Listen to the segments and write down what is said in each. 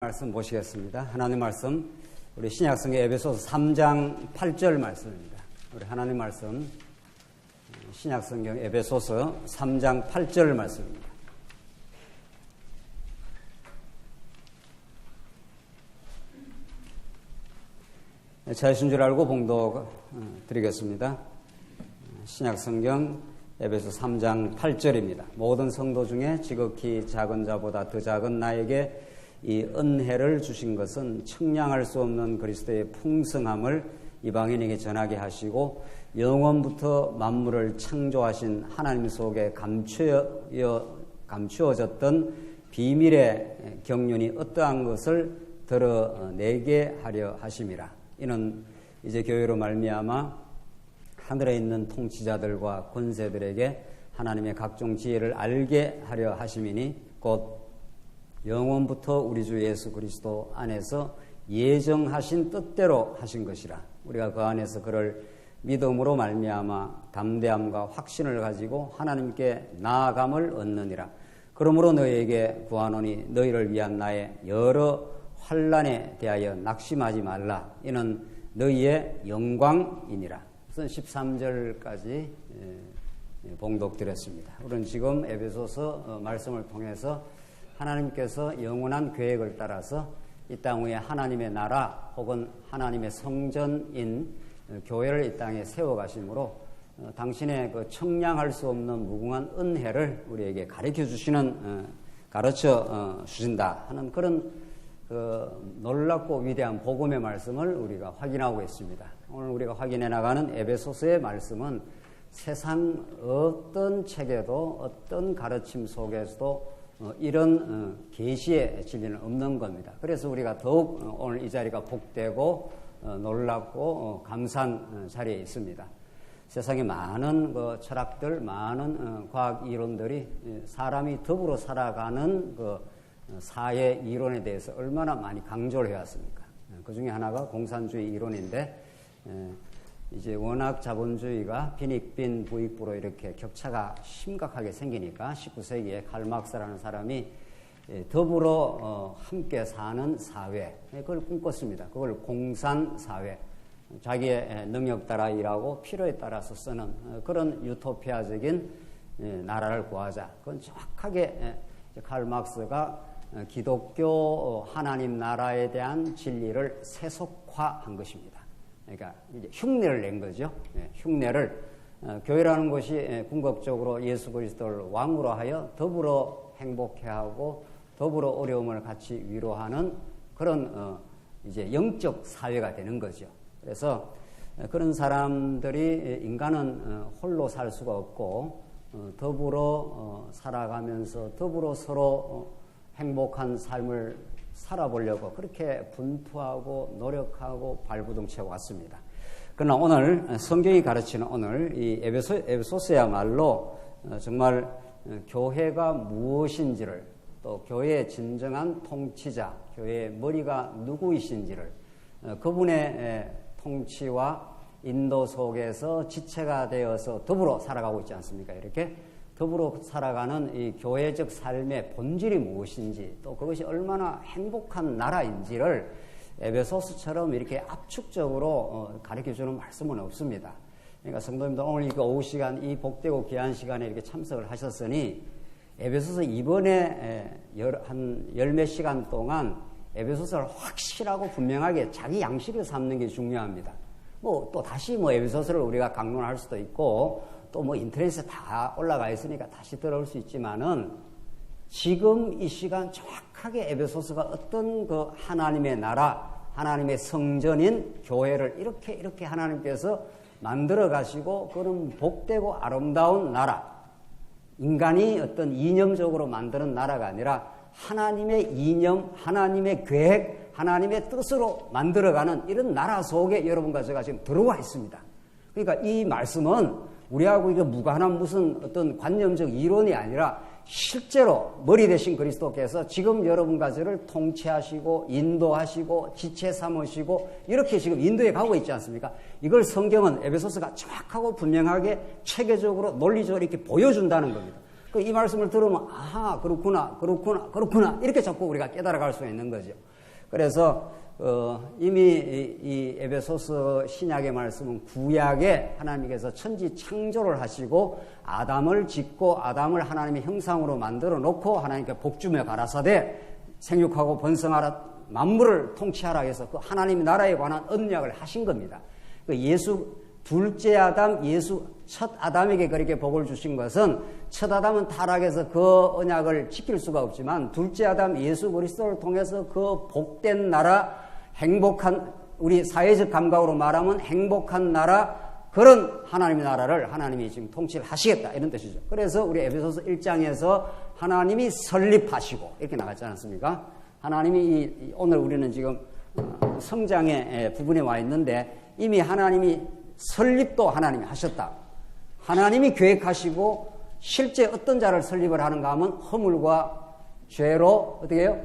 말씀 보시겠습니다. 하나님 말씀, 우리 신약성경 에베소서 3장 8절 말씀입니다. 우리 하나님 말씀, 신약성경 에베소서 3장 8절 말씀입니다. 자유신 줄 알고 봉독 드리겠습니다. 신약성경 에베소 3장 8절입니다. 모든 성도 중에 지극히 작은 자보다 더 작은 나에게 이 은혜를 주신 것은 측량할 수 없는 그리스도의 풍성함을 이방인에게 전하게 하시고 영원부터 만물을 창조하신 하나님 속에 감추어졌던 비밀의 경륜이 어떠한 것을 드러내게 하려 하심이라. 이는 이제 교회로 말미암아 하늘에 있는 통치자들과 권세들에게 하나님의 각종 지혜를 알게 하려 하심이니 곧 영원부터 우리 주 예수 그리스도 안에서 예정하신 뜻대로 하신 것이라. 우리가 그 안에서 그를 믿음으로 말미암아 담대함과 확신을 가지고 하나님께 나아감을 얻느니라. 그러므로 너희에게 구하노니 너희를 위한 나의 여러 환난에 대하여 낙심하지 말라. 이는 너희의 영광이니라. 우선 13절까지 봉독드렸습니다. 우리는 지금 에베소서 말씀을 통해서 하나님께서 영원한 계획을 따라서 이 땅 위에 하나님의 나라 혹은 하나님의 성전인 교회를 이 땅에 세워가심으로 당신의 그 청량할 수 없는 무궁한 은혜를 우리에게 가르쳐 주신다 하는 그런 놀랍고 위대한 복음의 말씀을 우리가 확인하고 있습니다. 오늘 우리가 확인해 나가는 에베소서의 말씀은 세상 어떤 책에도 어떤 가르침 속에서도 이런 계시의 진리는 없는 겁니다. 그래서 우리가 더욱 오늘 이 자리가 복되고 놀랍고 감사한 자리에 있습니다. 세상에 많은 철학들, 많은 과학 이론들이 사람이 더불어 살아가는 사회 이론에 대해서 얼마나 많이 강조를 해왔습니까? 그 중에 하나가 공산주의 이론인데 이제 워낙 자본주의가 빈익빈 부익부로 이렇게 격차가 심각하게 생기니까 19세기에 칼 막스라는 사람이 더불어 함께 사는 사회, 그걸 꿈꿨습니다. 그걸 공산사회, 자기의 능력 따라 일하고 필요에 따라서 쓰는 그런 유토피아적인 나라를 구하자. 그건 정확하게 칼 막스가 기독교 하나님 나라에 대한 진리를 세속화한 것입니다. 그러니까 이제 흉내를 낸 거죠. 흉내를 교회라는 것이 궁극적으로 예수 그리스도를 왕으로 하여 더불어 행복해하고 더불어 어려움을 같이 위로하는 그런 이제 영적 사회가 되는 거죠. 그래서 그런 사람들이 인간은 홀로 살 수가 없고 더불어 살아가면서 더불어 서로 행복한 삶을 살아보려고 그렇게 분투하고 노력하고 발부둥치하고 왔습니다. 그러나 오늘 성경이 가르치는 오늘 이 에베소서야말로 정말 교회가 무엇인지를 또 교회의 진정한 통치자, 교회의 머리가 누구이신지를 그분의 통치와 인도 속에서 지체가 되어서 더불어 살아가고 있지 않습니까? 이렇게 더불어 살아가는 이 교회적 삶의 본질이 무엇인지 또 그것이 얼마나 행복한 나라인지를 에베소서처럼 이렇게 압축적으로 가르쳐주는 말씀은 없습니다. 그러니까 성도님들 오늘 이 오후 시간 이 복되고 귀한 시간에 이렇게 참석을 하셨으니 에베소서 이번에 한 열 몇 시간 동안 에베소서를 확실하고 분명하게 자기 양식을 삼는 게 중요합니다. 또 다시 에베소서를 우리가 강론할 수도 있고 또 인터넷에 다 올라가 있으니까 다시 들어올 수 있지만은 지금 이 시간 정확하게 에베소서가 어떤 하나님의 나라, 하나님의 성전인 교회를 이렇게 하나님께서 만들어 가시고 그런 복되고 아름다운 나라, 인간이 어떤 이념적으로 만드는 나라가 아니라 하나님의 이념, 하나님의 계획, 하나님의 뜻으로 만들어가는 이런 나라 속에 여러분과 제가 지금 들어와 있습니다. 그러니까 이 말씀은 우리하고 이게 무관한 무슨 어떤 관념적 이론이 아니라 실제로 머리 대신 그리스도께서 지금 여러분과 저를 통치하시고 인도하시고 지체 삼으시고 이렇게 지금 인도해 가고 있지 않습니까? 이걸 성경은 에베소서가 정확하고 분명하게 체계적으로 논리적으로 이렇게 보여준다는 겁니다. 이 말씀을 들으면 아하 그렇구나 이렇게 자꾸 우리가 깨달아갈 수 있는 거죠. 그래서 이미 이 에베소서 신약의 말씀은 구약에 하나님께서 천지 창조를 하시고 아담을 짓고 아담을 하나님의 형상으로 만들어 놓고 하나님께 복주며 가라사대 생육하고 번성하라 만물을 통치하라 해서 그 하나님의 나라에 관한 언약을 하신 겁니다. 그 예수 둘째 아담 예수 첫 아담에게 그렇게 복을 주신 것은 첫 아담은 타락해서 그 언약을 지킬 수가 없지만 둘째 아담 예수 그리스도를 통해서 그 복된 나라 행복한 우리 사회적 감각으로 말하면 행복한 나라 그런 하나님의 나라를 하나님이 지금 통치를 하시겠다 이런 뜻이죠. 그래서 우리 에베소서 1장에서 하나님이 설립하시고 이렇게 나갔지 않습니까? 하나님이 오늘 우리는 지금 성장의 부분에 와 있는데 이미 하나님이 설립도 하나님이 하셨다. 하나님이 계획하시고 실제 어떤 자를 설립을 하는가 하면 허물과 죄로 어떻게 해요?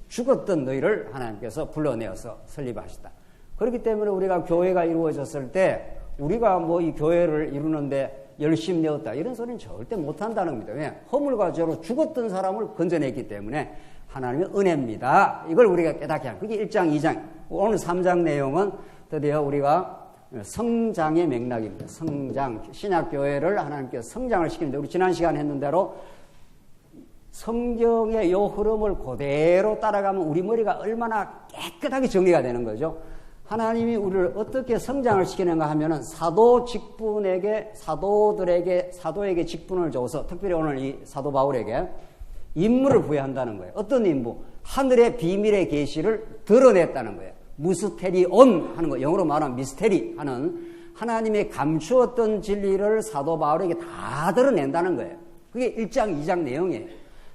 죽었던 너희를 하나님께서 불러내어서 설립하셨다. 그렇기 때문에 우리가 교회가 이루어졌을 때 우리가 뭐 이 교회를 이루는데 열심히 내었다 이런 소리는 절대 못한다는 겁니다. 왜? 허물과 죄로 죽었던 사람을 건져냈기 때문에 하나님의 은혜입니다. 이걸 우리가 깨닫게 하는 그게 1장 2장 오늘 3장 내용은 드디어 우리가 성장의 맥락입니다. 성장 신약교회를 하나님께서 성장을 시키는데 우리 지난 시간에 했는 대로 성경의 요 흐름을 그대로 따라가면 우리 머리가 얼마나 깨끗하게 정리가 되는 거죠. 하나님이 우리를 어떻게 성장을 시키는가 하면은 사도에게 직분을 줘서 특별히 오늘 이 사도 바울에게 임무를 부여한다는 거예요. 어떤 임무? 하늘의 비밀의 계시를 드러냈다는 거예요. 무스테리온 하는 거, 영어로 말하면 미스테리 하는 하나님의 감추었던 진리를 사도 바울에게 다 드러낸다는 거예요. 그게 1장, 2장 내용이에요.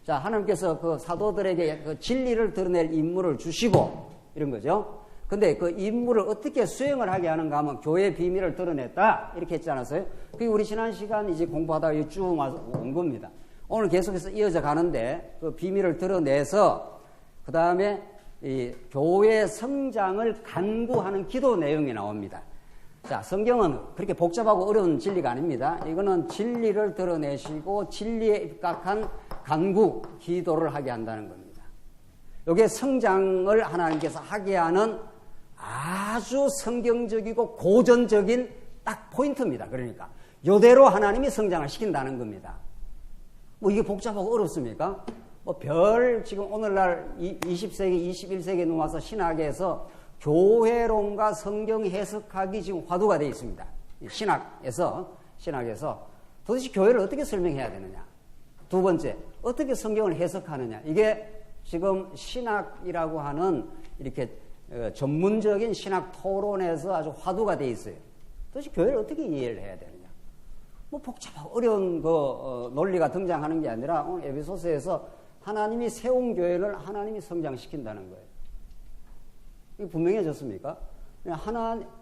자, 하나님께서 그 사도들에게 그 진리를 드러낼 임무를 주시고 이런 거죠. 근데 그 임무를 어떻게 수행을 하게 하는가 하면 교회의 비밀을 드러냈다 이렇게 했지 않았어요? 그게 우리 지난 시간 이제 공부하다가 쭉 와서 온 겁니다. 오늘 계속해서 이어져 가는데 그 비밀을 드러내서 그 다음에 이 교회 성장을 간구하는 기도 내용이 나옵니다. 자, 성경은 그렇게 복잡하고 어려운 진리가 아닙니다. 이거는 진리를 드러내시고 진리에 입각한 간구, 기도를 하게 한다는 겁니다. 이게 성장을 하나님께서 하게 하는 아주 성경적이고 고전적인 딱 포인트입니다. 그러니까 이대로 하나님이 성장을 시킨다는 겁니다. 뭐 이게 복잡하고 어렵습니까? 지금 오늘날 20세기, 21세기에 넘어와서 신학에서 교회론과 성경 해석하기 지금 화두가 되어 있습니다. 신학에서 도대체 교회를 어떻게 설명해야 되느냐? 두 번째, 어떻게 성경을 해석하느냐? 이게 지금 신학이라고 하는 이렇게 전문적인 신학 토론에서 아주 화두가 되어 있어요. 도대체 교회를 어떻게 이해를 해야 되느냐? 뭐 복잡하고 어려운 논리가 등장하는 게 아니라 오늘 에베소서에서 하나님이 세운 교회를 하나님이 성장시킨다는 거예요. 이게 분명해졌습니까?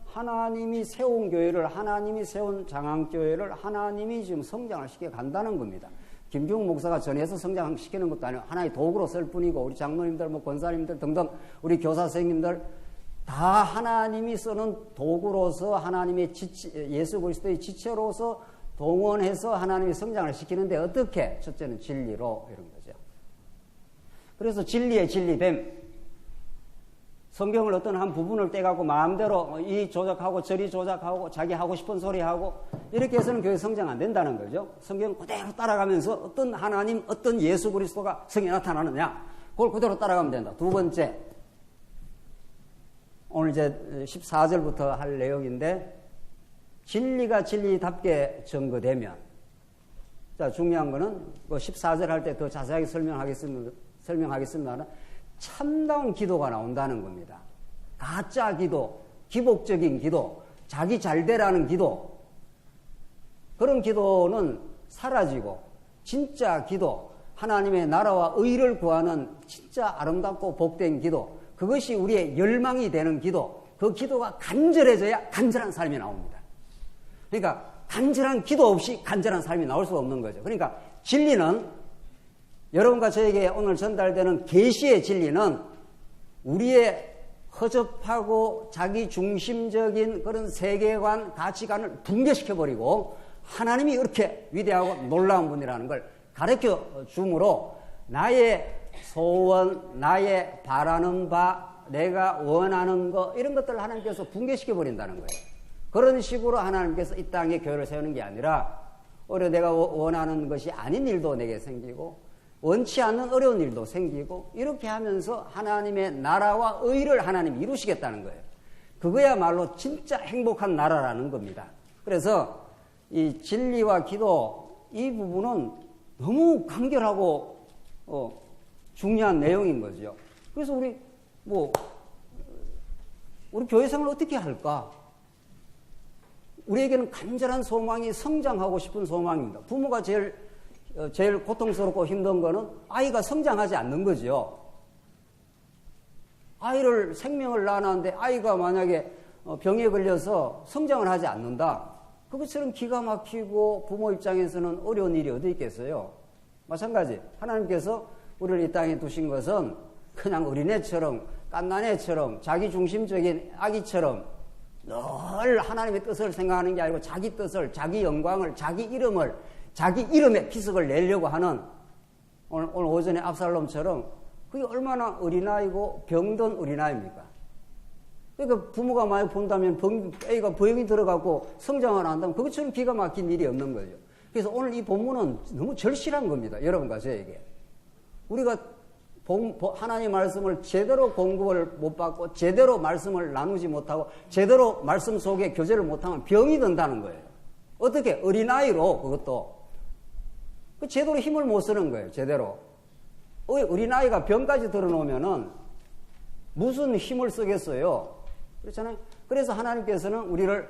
하나님이 세운 교회를, 하나님이 세운 장항교회를 하나님이 지금 성장을 시켜 간다는 겁니다. 김중욱 목사가 전해서 성장시키는 것도 아니고 하나의 도구로 쓸 뿐이고 우리 장로님들, 권사님들 등등 우리 교사 선생님들 다 하나님이 쓰는 도구로서 하나님의 예수 그리스도의 지체로서 동원해서 하나님이 성장을 시키는데 어떻게? 첫째는 진리로 이런 거죠. 그래서 진리의 진리됨. 성경을 어떤 한 부분을 떼갖고 마음대로 이 조작하고 저리 조작하고 자기 하고 싶은 소리 하고 이렇게 해서는 교회 성장 안 된다는 거죠. 성경 그대로 따라가면서 어떤 하나님, 어떤 예수 그리스도가 성경에 나타나느냐 그걸 그대로 따라가면 된다. 두 번째, 오늘 이제 14절부터 할 내용인데 진리가 진리답게 증거되면 자 중요한 거는 14절 할 때 더 자세하게 설명하겠습니다만 참다운 기도가 나온다는 겁니다. 가짜 기도, 기복적인 기도, 자기 잘되라는 기도 그런 기도는 사라지고 진짜 기도, 하나님의 나라와 의를 구하는 진짜 아름답고 복된 기도 그것이 우리의 열망이 되는 기도 그 기도가 간절해져야 간절한 삶이 나옵니다. 그러니까 간절한 기도 없이 간절한 삶이 나올 수가 없는 거죠. 그러니까 진리는 여러분과 저에게 오늘 전달되는 계시의 진리는 우리의 허접하고 자기 중심적인 그런 세계관, 가치관을 붕괴시켜버리고 하나님이 이렇게 위대하고 놀라운 분이라는 걸 가르쳐 주므로 나의 소원, 나의 바라는 바, 내가 원하는 거 이런 것들을 하나님께서 붕괴시켜 버린다는 거예요. 그런 식으로 하나님께서 이 땅에 교회를 세우는 게 아니라 오히려 내가 원하는 것이 아닌 일도 내게 생기고 원치 않는 어려운 일도 생기고 이렇게 하면서 하나님의 나라와 의를 하나님이 이루시겠다는 거예요. 그거야말로 진짜 행복한 나라라는 겁니다. 그래서 이 진리와 기도 이 부분은 너무 간결하고 중요한 내용인 거죠. 그래서 우리 교회 생활을 어떻게 할까? 우리에게는 간절한 소망이 성장하고 싶은 소망입니다. 부모가 제일 고통스럽고 힘든 거는 아이가 성장하지 않는 거죠. 아이를 생명을 낳았는데 아이가 만약에 병에 걸려서 성장을 하지 않는다. 그것처럼 기가 막히고 부모 입장에서는 어려운 일이 어디 있겠어요. 마찬가지 하나님께서 우리를 이 땅에 두신 것은 그냥 어린애처럼 갓난애처럼 자기중심적인 아기처럼 늘 하나님의 뜻을 생각하는 게 아니고 자기 뜻을, 자기 영광을, 자기 이름을, 자기 이름의 피석을 내려고 하는 오늘 오전에 압살롬처럼 그게 얼마나 어린아이고 병든 어린아이입니까? 그러니까 부모가 많이 본다면 애가 병이 들어가고 성장을 안 한다면 그것처럼 기가 막힌 일이 없는 거죠. 그래서 오늘 이 본문은 너무 절실한 겁니다. 여러분과 저에게. 우리가 하나님의 말씀을 제대로 공급을 못 받고 제대로 말씀을 나누지 못하고 제대로 말씀 속에 교제를 못하면 병이 든다는 거예요. 어떻게? 어린아이로 그것도. 제대로 힘을 못 쓰는 거예요. 제대로. 어린아이가 병까지 들어놓으면은 무슨 힘을 쓰겠어요? 그렇잖아요. 그래서 하나님께서는 우리를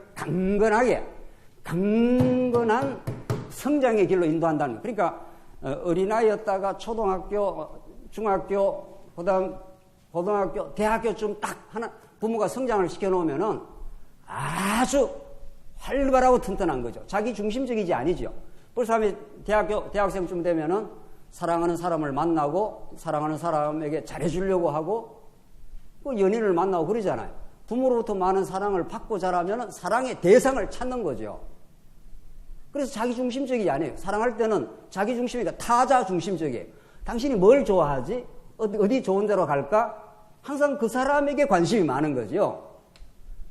강건한 성장의 길로 인도한다는 거예요. 그러니까 어린아이였다가 초등학교, 중학교, 그다음 고등학교, 대학교쯤 딱 부모가 성장을 시켜놓으면은 아주 활발하고 튼튼한 거죠. 자기 중심적이지 아니죠. 그래서 대학생쯤 되면은 사랑하는 사람을 만나고 사랑하는 사람에게 잘해주려고 하고 연인을 만나고 그러잖아요. 부모로부터 많은 사랑을 받고 자라면은 사랑의 대상을 찾는 거죠. 그래서 자기 중심적이 아니에요. 사랑할 때는 자기 중심이니까 타자 중심적이에요. 당신이 뭘 좋아하지? 어디 좋은 데로 갈까? 항상 그 사람에게 관심이 많은 거죠.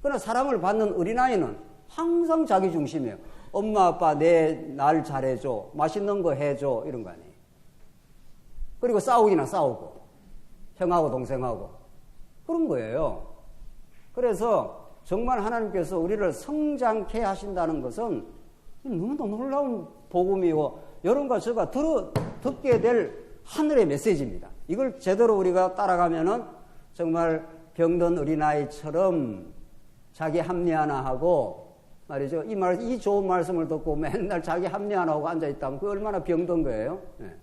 그러나 사랑을 받는 어린아이는 항상 자기 중심이에요. 엄마, 아빠, 날 잘해줘. 맛있는 거 해줘. 이런 거 아니에요. 그리고 싸우기나 싸우고. 형하고 동생하고. 그런 거예요. 그래서 정말 하나님께서 우리를 성장케 하신다는 것은 너무나 놀라운 복음이고 여러분과 제가 듣게 될 하늘의 메시지입니다. 이걸 제대로 우리가 따라가면은 정말 병든 어린아이처럼 자기 합리 하나 하고 말이죠. 이 좋은 말씀을 듣고 맨날 자기 합리 하나 하고 앉아있다면 그게 얼마나 병든 거예요. 네.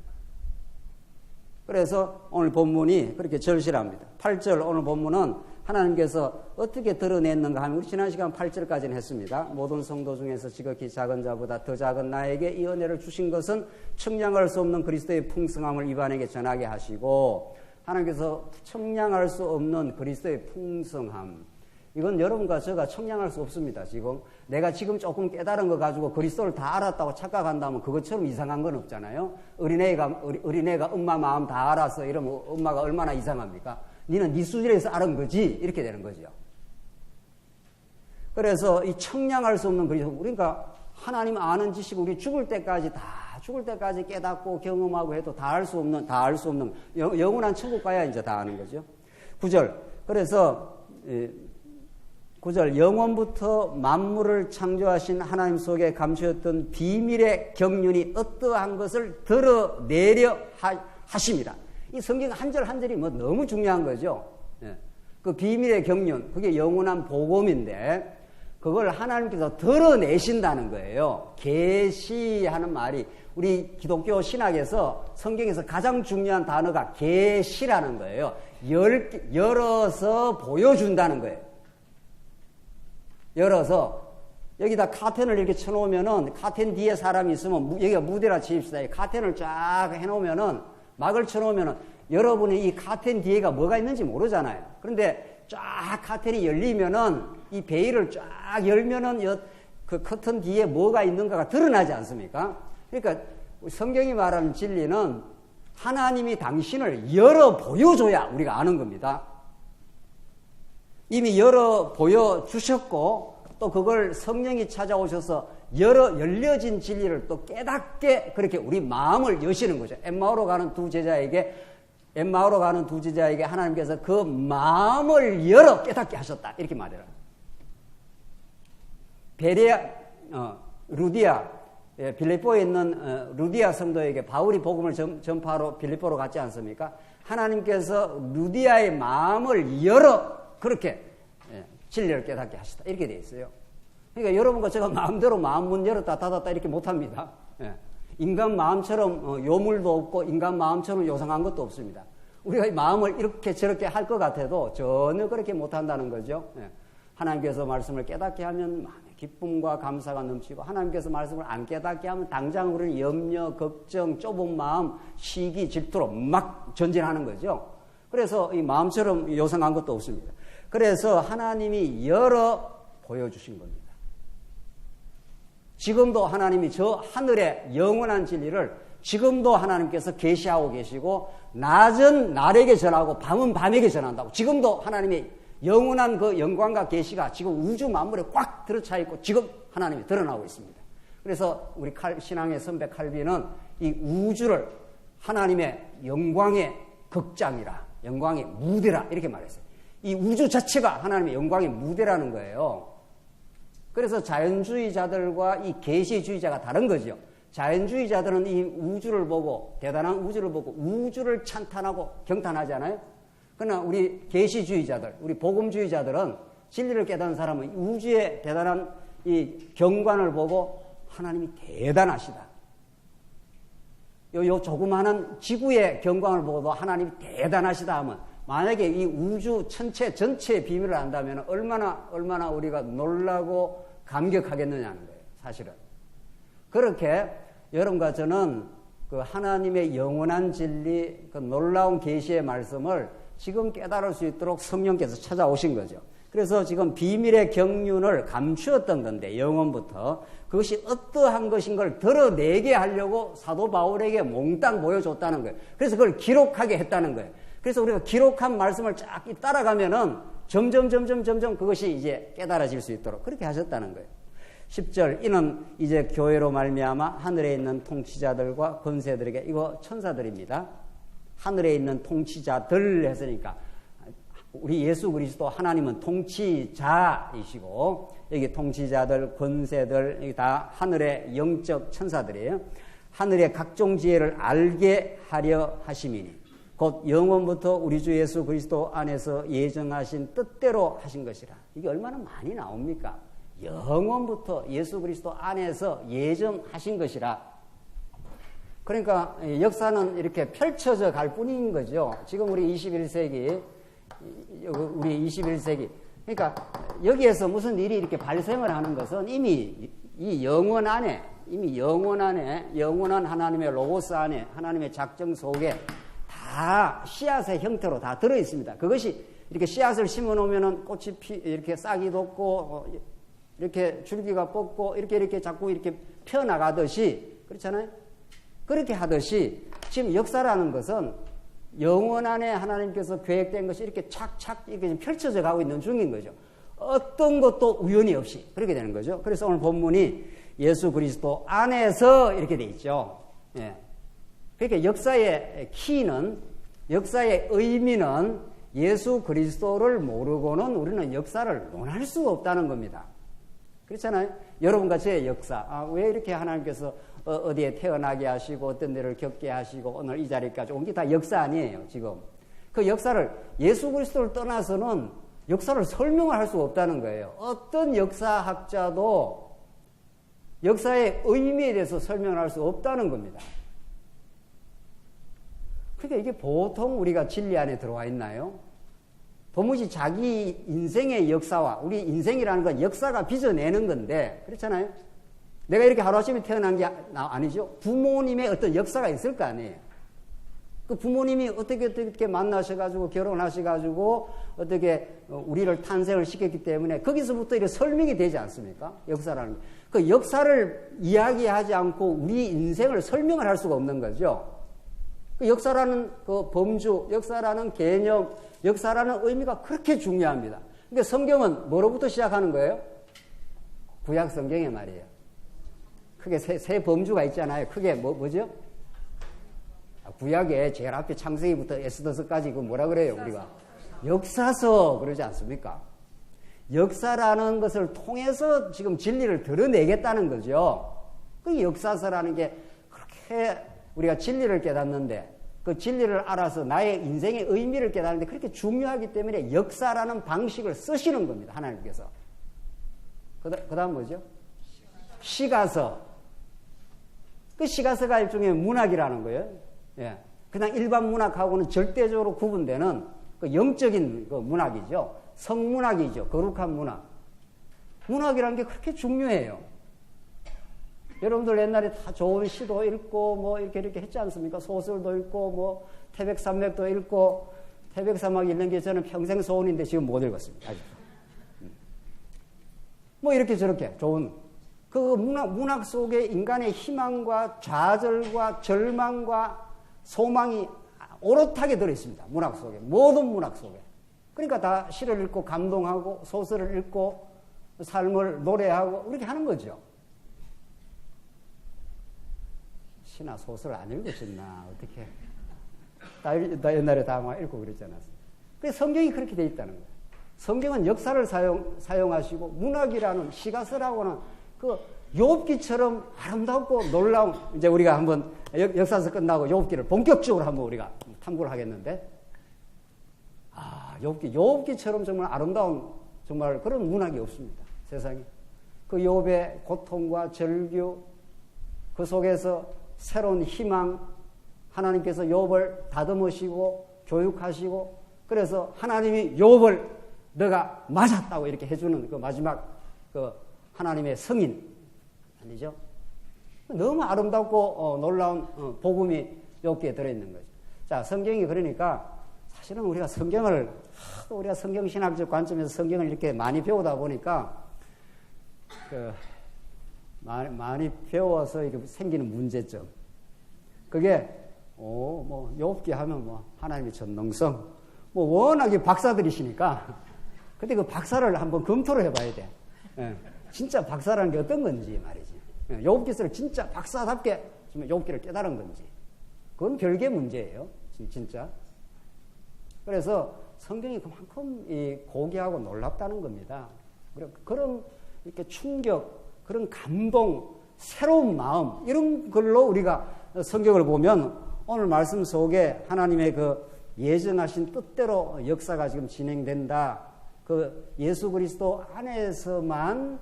그래서 오늘 본문이 그렇게 절실합니다. 8절 오늘 본문은 하나님께서 어떻게 드러냈는가 하면 우리 지난 시간 8절까지는 했습니다. 모든 성도 중에서 지극히 작은 자보다 더 작은 나에게 이 은혜를 주신 것은 청량할 수 없는 그리스도의 풍성함을 이방인에게 전하게 하시고 하나님께서 청량할 수 없는 그리스도의 풍성함 이건 여러분과 제가 청량할 수 없습니다. 내가 지금 조금 깨달은 거 가지고 그리스도를 다 알았다고 착각한다면 그것처럼 이상한 건 없잖아요. 어린애가 엄마 마음 다 알았어 이러면 엄마가 얼마나 이상합니까? 니는 네 수준에서 알은 거지 이렇게 되는 거죠. 그래서 이 청량할 수 없는 그리스도 그러니까 하나님 아는 지식 우리 죽을 때까지 깨닫고 경험하고 해도 다 알 수 없는 영원한 천국 가야 이제 다 아는 거죠. 9절 그래서 9절 영원부터 만물을 창조하신 하나님 속에 감추었던 비밀의 경륜이 어떠한 것을 드러내려 하십니다. 이 성경 한 절 한 절이 너무 중요한 거죠. 그 비밀의 경륜 그게 영원한 복음인데 그걸 하나님께서 드러내신다는 거예요. 계시하는 말이 우리 기독교 신학에서 성경에서 가장 중요한 단어가 계시라는 거예요. 열어서 보여준다는 거예요. 열어서 여기다 카텐을 이렇게 쳐놓으면은 카텐 뒤에 사람이 있으면 여기가 무대라 칩시다. 카텐을 쫙 해놓으면은 막을 쳐놓으면은 여러분이 이 카텐 뒤에가 뭐가 있는지 모르잖아요. 그런데 쫙 카텐이 열리면은 이 베일을 쫙 열면은 그 커튼 뒤에 뭐가 있는가가 드러나지 않습니까? 그러니까 성경이 말하는 진리는 하나님이 당신을 열어 보여줘야 우리가 아는 겁니다. 이미 열어 보여주셨고 또 그걸 성령이 찾아오셔서 열려진 진리를 또 깨닫게 그렇게 우리 마음을 여시는 거죠. 엠마오로 가는 두 제자에게 하나님께서 그 마음을 열어 깨닫게 하셨다. 이렇게 말해요. 루디아, 빌립보에 있는 루디아 성도에게 바울이 복음을 전파하러 빌립보로 갔지 않습니까? 하나님께서 루디아의 마음을 열어 그렇게 진리를 깨닫게 하시다. 이렇게 돼 있어요. 그러니까 여러분과 제가 마음대로 마음 문 열었다 닫았다 이렇게 못합니다. 인간 마음처럼 요물도 없고 인간 마음처럼 요상한 것도 없습니다. 우리가 마음을 이렇게 저렇게 할 것 같아도 전혀 그렇게 못한다는 거죠. 하나님께서 말씀을 깨닫게 하면 마음에 기쁨과 감사가 넘치고 하나님께서 말씀을 안 깨닫게 하면 당장 우리는 염려, 걱정, 좁은 마음, 시기, 질투로 막 전진하는 거죠. 그래서 이 마음처럼 요상한 것도 없습니다. 그래서 하나님이 열어 보여주신 겁니다. 지금도 하나님이 저 하늘의 영원한 진리를 지금도 하나님께서 계시하고 계시고 낮은 날에게 전하고 밤은 밤에게 전한다고. 지금도 하나님의 영원한 그 영광과 계시가 지금 우주 만물에 꽉 들어차 있고 지금 하나님이 드러나고 있습니다. 그래서 우리 신앙의 선배 칼빈은 이 우주를 하나님의 영광의 극장이라, 영광의 무대라 이렇게 말했어요. 이 우주 자체가 하나님의 영광의 무대라는 거예요. 그래서 자연주의자들과 이 계시주의자가 다른 거죠. 자연주의자들은 이 우주를 보고 대단한 우주를 보고 우주를 찬탄하고 경탄하잖아요. 그러나 우리 계시주의자들, 우리 복음주의자들은 진리를 깨닫는 사람은 우주의 대단한 이 경관을 보고 하나님이 대단하시다. 요 조그마한 지구의 경광을 보고도 하나님이 대단하시다 하면 만약에 이 우주 전체의 비밀을 안다면 얼마나 우리가 놀라고 감격하겠느냐는 거예요. 사실은. 그렇게 여러분과 저는 그 하나님의 영원한 진리, 그 놀라운 계시의 말씀을 지금 깨달을 수 있도록 성령께서 찾아오신 거죠. 그래서 지금 비밀의 경륜을 감추었던 건데 영원부터 그것이 어떠한 것인 걸 드러내게 하려고 사도 바울에게 몽땅 보여줬다는 거예요. 그래서 그걸 기록하게 했다는 거예요. 그래서 우리가 기록한 말씀을 쫙 따라가면은 점점 그것이 이제 깨달아질 수 있도록 그렇게 하셨다는 거예요. 10절 이는 이제 교회로 말미암아 하늘에 있는 통치자들과 권세들에게 이거 천사들입니다. 하늘에 있는 통치자들 했으니까 우리 예수 그리스도 하나님은 통치자이시고 여기 통치자들 권세들 여기 다 하늘의 영적 천사들이에요. 하늘의 각종 지혜를 알게 하려 하심이니 곧 영원부터 우리 주 예수 그리스도 안에서 예정하신 뜻대로 하신 것이라. 이게 얼마나 많이 나옵니까? 영원부터 예수 그리스도 안에서 예정하신 것이라. 그러니까 역사는 이렇게 펼쳐져 갈 뿐인 거죠. 지금 우리 21세기 그러니까 여기에서 무슨 일이 이렇게 발생을 하는 것은 이미 이 영원 안에 영원한 하나님의 로고스 안에 하나님의 작정 속에 다 씨앗의 형태로 다 들어 있습니다. 그것이 이렇게 씨앗을 심어 놓으면은 꽃이 이렇게 싹이 돋고 이렇게 줄기가 뻗고 이렇게 자꾸 이렇게 펴 나가듯이 그렇잖아요. 그렇게 하듯이 지금 역사라는 것은 영원 안에 하나님께서 계획된 것이 이렇게 착착 이렇게 펼쳐져 가고 있는 중인 거죠. 어떤 것도 우연이 없이 그렇게 되는 거죠. 그래서 오늘 본문이 예수 그리스도 안에서 이렇게 돼 있죠. 예. 그러니까 역사의 키는, 역사의 의미는 예수 그리스도를 모르고는 우리는 역사를 논할 수가 없다는 겁니다. 그렇잖아요. 여러분과 저의 역사. 왜 이렇게 하나님께서 어디에 태어나게 하시고 어떤 데를 겪게 하시고 오늘 이 자리까지 온 게 다 역사 아니에요. 지금. 그 역사를 예수 그리스도를 떠나서는 역사를 설명을 할 수가 없다는 거예요. 어떤 역사학자도 역사의 의미에 대해서 설명을 할 수 없다는 겁니다. 그러니까 이게 보통 우리가 진리 안에 들어와 있나요? 도무지 자기 인생의 역사와 우리 인생이라는 건 역사가 빚어내는 건데 그렇잖아요. 내가 이렇게 하루아침에 태어난 게 아니죠. 부모님의 어떤 역사가 있을 거 아니에요. 그 부모님이 어떻게 만나셔가지고 결혼하셔가지고 어떻게 우리를 탄생을 시켰기 때문에 거기서부터 이렇게 설명이 되지 않습니까? 역사라는 게. 그 역사를 이야기하지 않고 우리 인생을 설명을 할 수가 없는 거죠. 그 역사라는 그 범주, 역사라는 개념, 역사라는 의미가 그렇게 중요합니다. 그러니까 성경은 뭐로부터 시작하는 거예요? 구약 성경의 말이에요. 크게 세 범주가 있잖아요. 크게 뭐죠? 구약에 제일 앞에 창세기부터 에스더서까지 그 뭐라 그래요? 우리가 역사서 그러지 않습니까? 역사라는 것을 통해서 지금 진리를 드러내겠다는 거죠. 그 역사서라는 게 그렇게 우리가 진리를 깨닫는데 그 진리를 알아서 나의 인생의 의미를 깨닫는데 그렇게 중요하기 때문에 역사라는 방식을 쓰시는 겁니다. 하나님께서. 그 다음 뭐죠? 시가서. 그 시가서가 일종의 문학이라는 거예요. 예. 그냥 일반 문학하고는 절대적으로 구분되는 그 영적인 그 문학이죠. 성문학이죠. 거룩한 문학. 문학이라는 게 그렇게 중요해요. 여러분들 옛날에 다 좋은 시도 읽고 뭐 이렇게 했지 않습니까? 소설도 읽고 뭐 태백산맥도 읽고 태백산맥 읽는 게 저는 평생 소원인데 지금 못 읽었습니다. 아직도. 뭐 이렇게 저렇게 좋은 그 문학 속에 인간의 희망과 좌절과 절망과 소망이 오롯하게 들어있습니다. 문학 속에. 모든 문학 속에. 그러니까 다 시를 읽고 감동하고 소설을 읽고 삶을 노래하고 이렇게 하는 거죠. 시나 소설 안 읽으셨나? 어떻게? 나 옛날에 다 막 읽고 그랬지 않았어요? 그래서 성경이 그렇게 돼 있다는 거예요. 성경은 역사를 사용하시고 문학이라는 시가서라고는 그 욥기처럼 아름답고 놀라운 이제 우리가 한번 역사서 끝나고 욥기를 본격적으로 한번 우리가 탐구를 하겠는데 욥기처럼 정말 아름다운 정말 그런 문학이 없습니다. 세상에. 그 욥의 고통과 절규 그 속에서 새로운 희망 하나님께서 욥을 다듬으시고 교육하시고 그래서 하나님이 욥을 너가 맞았다고 이렇게 해주는 그 마지막 그 하나님의 성인 아니죠? 너무 아름답고 놀라운 복음이 욥기에 들어있는 거죠. 자, 성경이 그러니까 사실은 우리가 우리가 성경신학적 관점에서 성경을 이렇게 많이 배우다 보니까 많이 배워서 이렇게 생기는 문제점. 그게 뭐 욥기 하면 뭐 하나님의 전능성 뭐 워낙에 박사들이시니까 근데 그 박사를 한번 검토를 해봐야 돼. 예. 진짜 박사라는 게 어떤 건지 말이지. 예. 욥기서를 진짜 박사답게 욥기를 깨달은 건지. 그건 별개의 문제예요. 진짜. 그래서 성경이 그만큼 고귀하고 놀랍다는 겁니다. 그런 이렇게 충격, 그런 감동, 새로운 마음 이런 걸로 우리가 성경을 보면 오늘 말씀 속에 하나님의 그 예정하신 뜻대로 역사가 지금 진행된다. 그 예수 그리스도 안에서만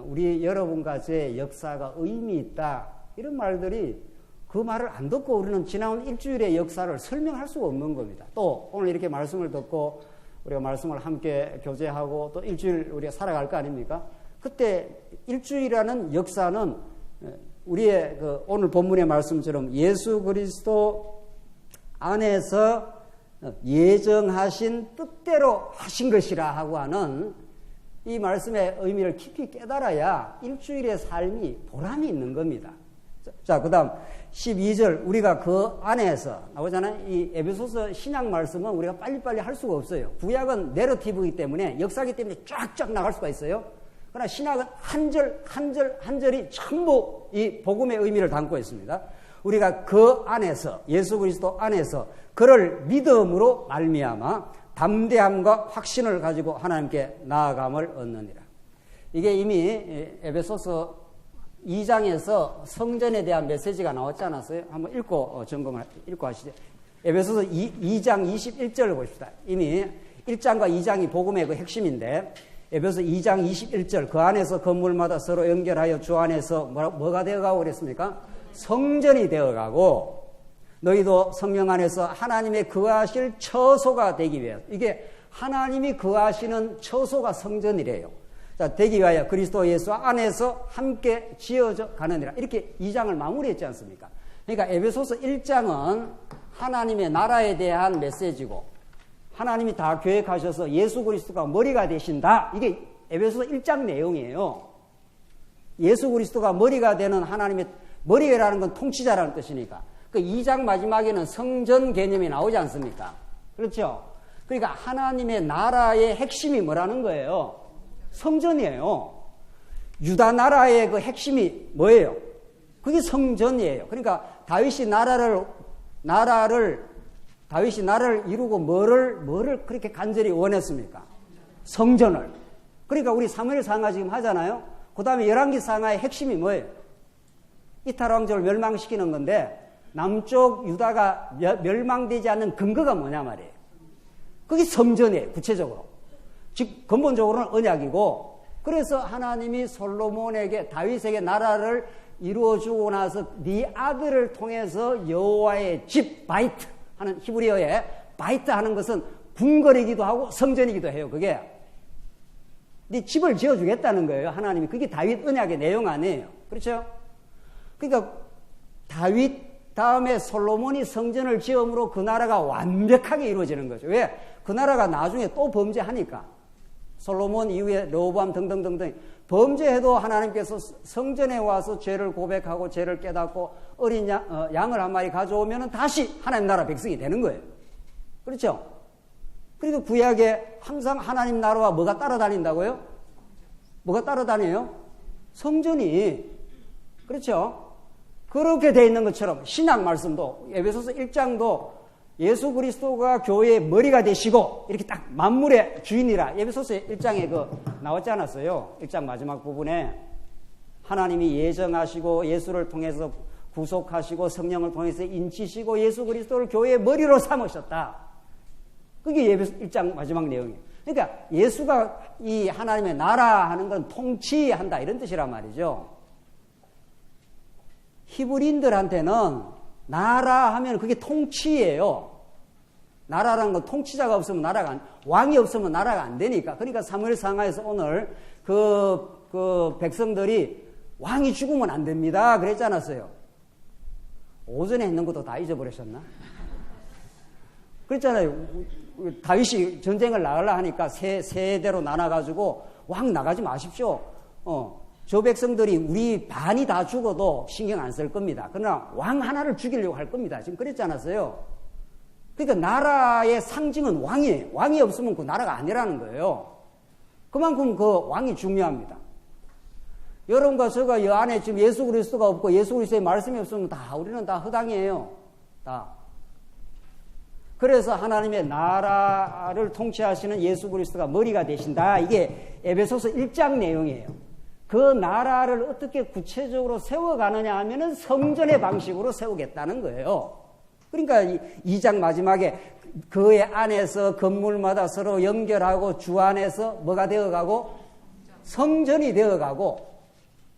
우리 여러분과 제 역사가 의미 있다. 이런 말들이 그 말을 안 듣고 우리는 지나온 일주일의 역사를 설명할 수가 없는 겁니다. 또 오늘 이렇게 말씀을 듣고 우리가 말씀을 함께 교제하고 또 일주일 우리가 살아갈 거 아닙니까? 그때 일주일이라는 역사는 우리의 그 오늘 본문의 말씀처럼 예수 그리스도 안에서 예정하신 뜻대로 하신 것이라 하고 하는 이 말씀의 의미를 깊이 깨달아야 일주일의 삶이 보람이 있는 겁니다. 자, 그 다음 12절 우리가 그 안에서 나오잖아요. 이 에베소서 신약 말씀은 우리가 빨리빨리 할 수가 없어요. 구약은 내러티브이기 때문에 역사이기 때문에 쫙쫙 나갈 수가 있어요. 그러나 신약은 한 절이 전부 이 복음의 의미를 담고 있습니다. 우리가 그 안에서 예수 그리스도 안에서 그를 믿음으로 말미암아 담대함과 확신을 가지고 하나님께 나아감을 얻느니라. 이게 이미 에베소서 2장에서 성전에 대한 메시지가 나왔지 않았어요? 한번 읽고 읽고 하시죠. 에베소서 2장 21절을 보십시다. 이미 1장과 2장이 복음의 그 핵심인데 에베소서 2장 21절 그 안에서 건물마다 서로 연결하여 주 안에서 뭐가 되어가고 그랬습니까? 성전이 되어가고 너희도 성령 안에서 하나님의 거하실 처소가 되기 위해 이게 하나님이 거하시는 처소가 성전이래요. 자, 되기 위하여 그리스도 예수 안에서 함께 지어져 가느니라. 이렇게 2장을 마무리했지 않습니까? 그러니까 에베소서 1장은 하나님의 나라에 대한 메시지고 하나님이 다 계획하셔서 예수 그리스도가 머리가 되신다. 이게 에베소서 1장 내용이에요. 예수 그리스도가 머리가 되는 하나님의 머리라는 건 통치자라는 뜻이니까. 그 2장 마지막에는 성전 개념이 나오지 않습니까? 그렇죠? 그러니까 하나님의 나라의 핵심이 뭐라는 거예요? 성전이에요. 유다 나라의 그 핵심이 뭐예요? 그게 성전이에요. 그러니까 다윗이 나라를 이루고 뭐를 그렇게 간절히 원했습니까? 성전을. 그러니까 우리 사무엘 상하 지금 하잖아요. 그 다음에 열왕기 상하의 핵심이 뭐예요? 이탈 왕족을 멸망시키는 건데 남쪽 유다가 멸망되지 않는 근거가 뭐냐 말이에요. 그게 성전이에요. 구체적으로. 즉 근본적으로는 언약이고 그래서 하나님이 솔로몬에게 다윗에게 나라를 이루어주고 나서 네 아들을 통해서 여호와의 집 바이트 하는 히브리어에 바이트 하는 것은 궁궐이기도 하고 성전이기도 해요. 그게 네 집을 지어주겠다는 거예요. 하나님이. 그게 다윗 언약의 내용 아니에요. 그렇죠? 그러니까 다윗 다음에 솔로몬이 성전을 지음으로 그 나라가 완벽하게 이루어지는 거죠. 왜? 그 나라가 나중에 또 범죄하니까. 솔로몬 이후에 르호보암 등등등등 범죄해도 하나님께서 성전에 와서 죄를 고백하고 죄를 깨닫고 어린 양을 한 마리 가져오면 다시 하나님 나라 백성이 되는 거예요. 그렇죠? 그리고 구약에 항상 하나님 나라와 뭐가 따라다닌다고요? 뭐가 따라다녀요? 성전이. 그렇죠? 그렇게 돼 있는 것처럼 신약 말씀도 에베소서 1장도 예수 그리스도가 교회의 머리가 되시고 이렇게 딱 만물의 주인이라 에베소서 1장에 나왔지 않았어요? 1장 마지막 부분에 하나님이 예정하시고 예수를 통해서 구속하시고 성령을 통해서 인치시고 예수 그리스도를 교회의 머리로 삼으셨다. 그게 에베소 1장 마지막 내용이에요. 그러니까 예수가 이 하나님의 나라 하는 건 통치한다 이런 뜻이란 말이죠. 히브리인들한테는 나라 하면 그게 통치예요. 나라라는 건 통치자가 없으면 왕이 없으면 나라가 안 되니까. 그러니까 사무엘 상하에서 오늘 그 백성들이 왕이 죽으면 안 됩니다. 그랬지 않았어요? 오전에 했는 것도 다 잊어버리셨나? 그랬잖아요. 다윗이 전쟁을 나가려 하니까 세대로 나눠가지고 왕 나가지 마십시오. 저 백성들이 우리 반이 다 죽어도 신경 안 쓸 겁니다. 그러나 왕 하나를 죽이려고 할 겁니다. 지금 그랬지 않았어요? 그러니까 나라의 상징은 왕이에요. 왕이 없으면 그 나라가 아니라는 거예요. 그만큼 그 왕이 중요합니다. 여러분과 저가 이 안에 지금 예수 그리스도가 없고 예수 그리스도의 말씀이 없으면 우리는 다 허당이에요. 다. 그래서 하나님의 나라를 통치하시는 예수 그리스도가 머리가 되신다. 이게 에베소서 1장 내용이에요. 그 나라를 어떻게 구체적으로 세워가느냐 하면은 성전의 방식으로 세우겠다는 거예요. 그러니까 2장 마지막에 그의 안에서 건물마다 서로 연결하고 주 안에서 뭐가 되어가고 성전이 되어가고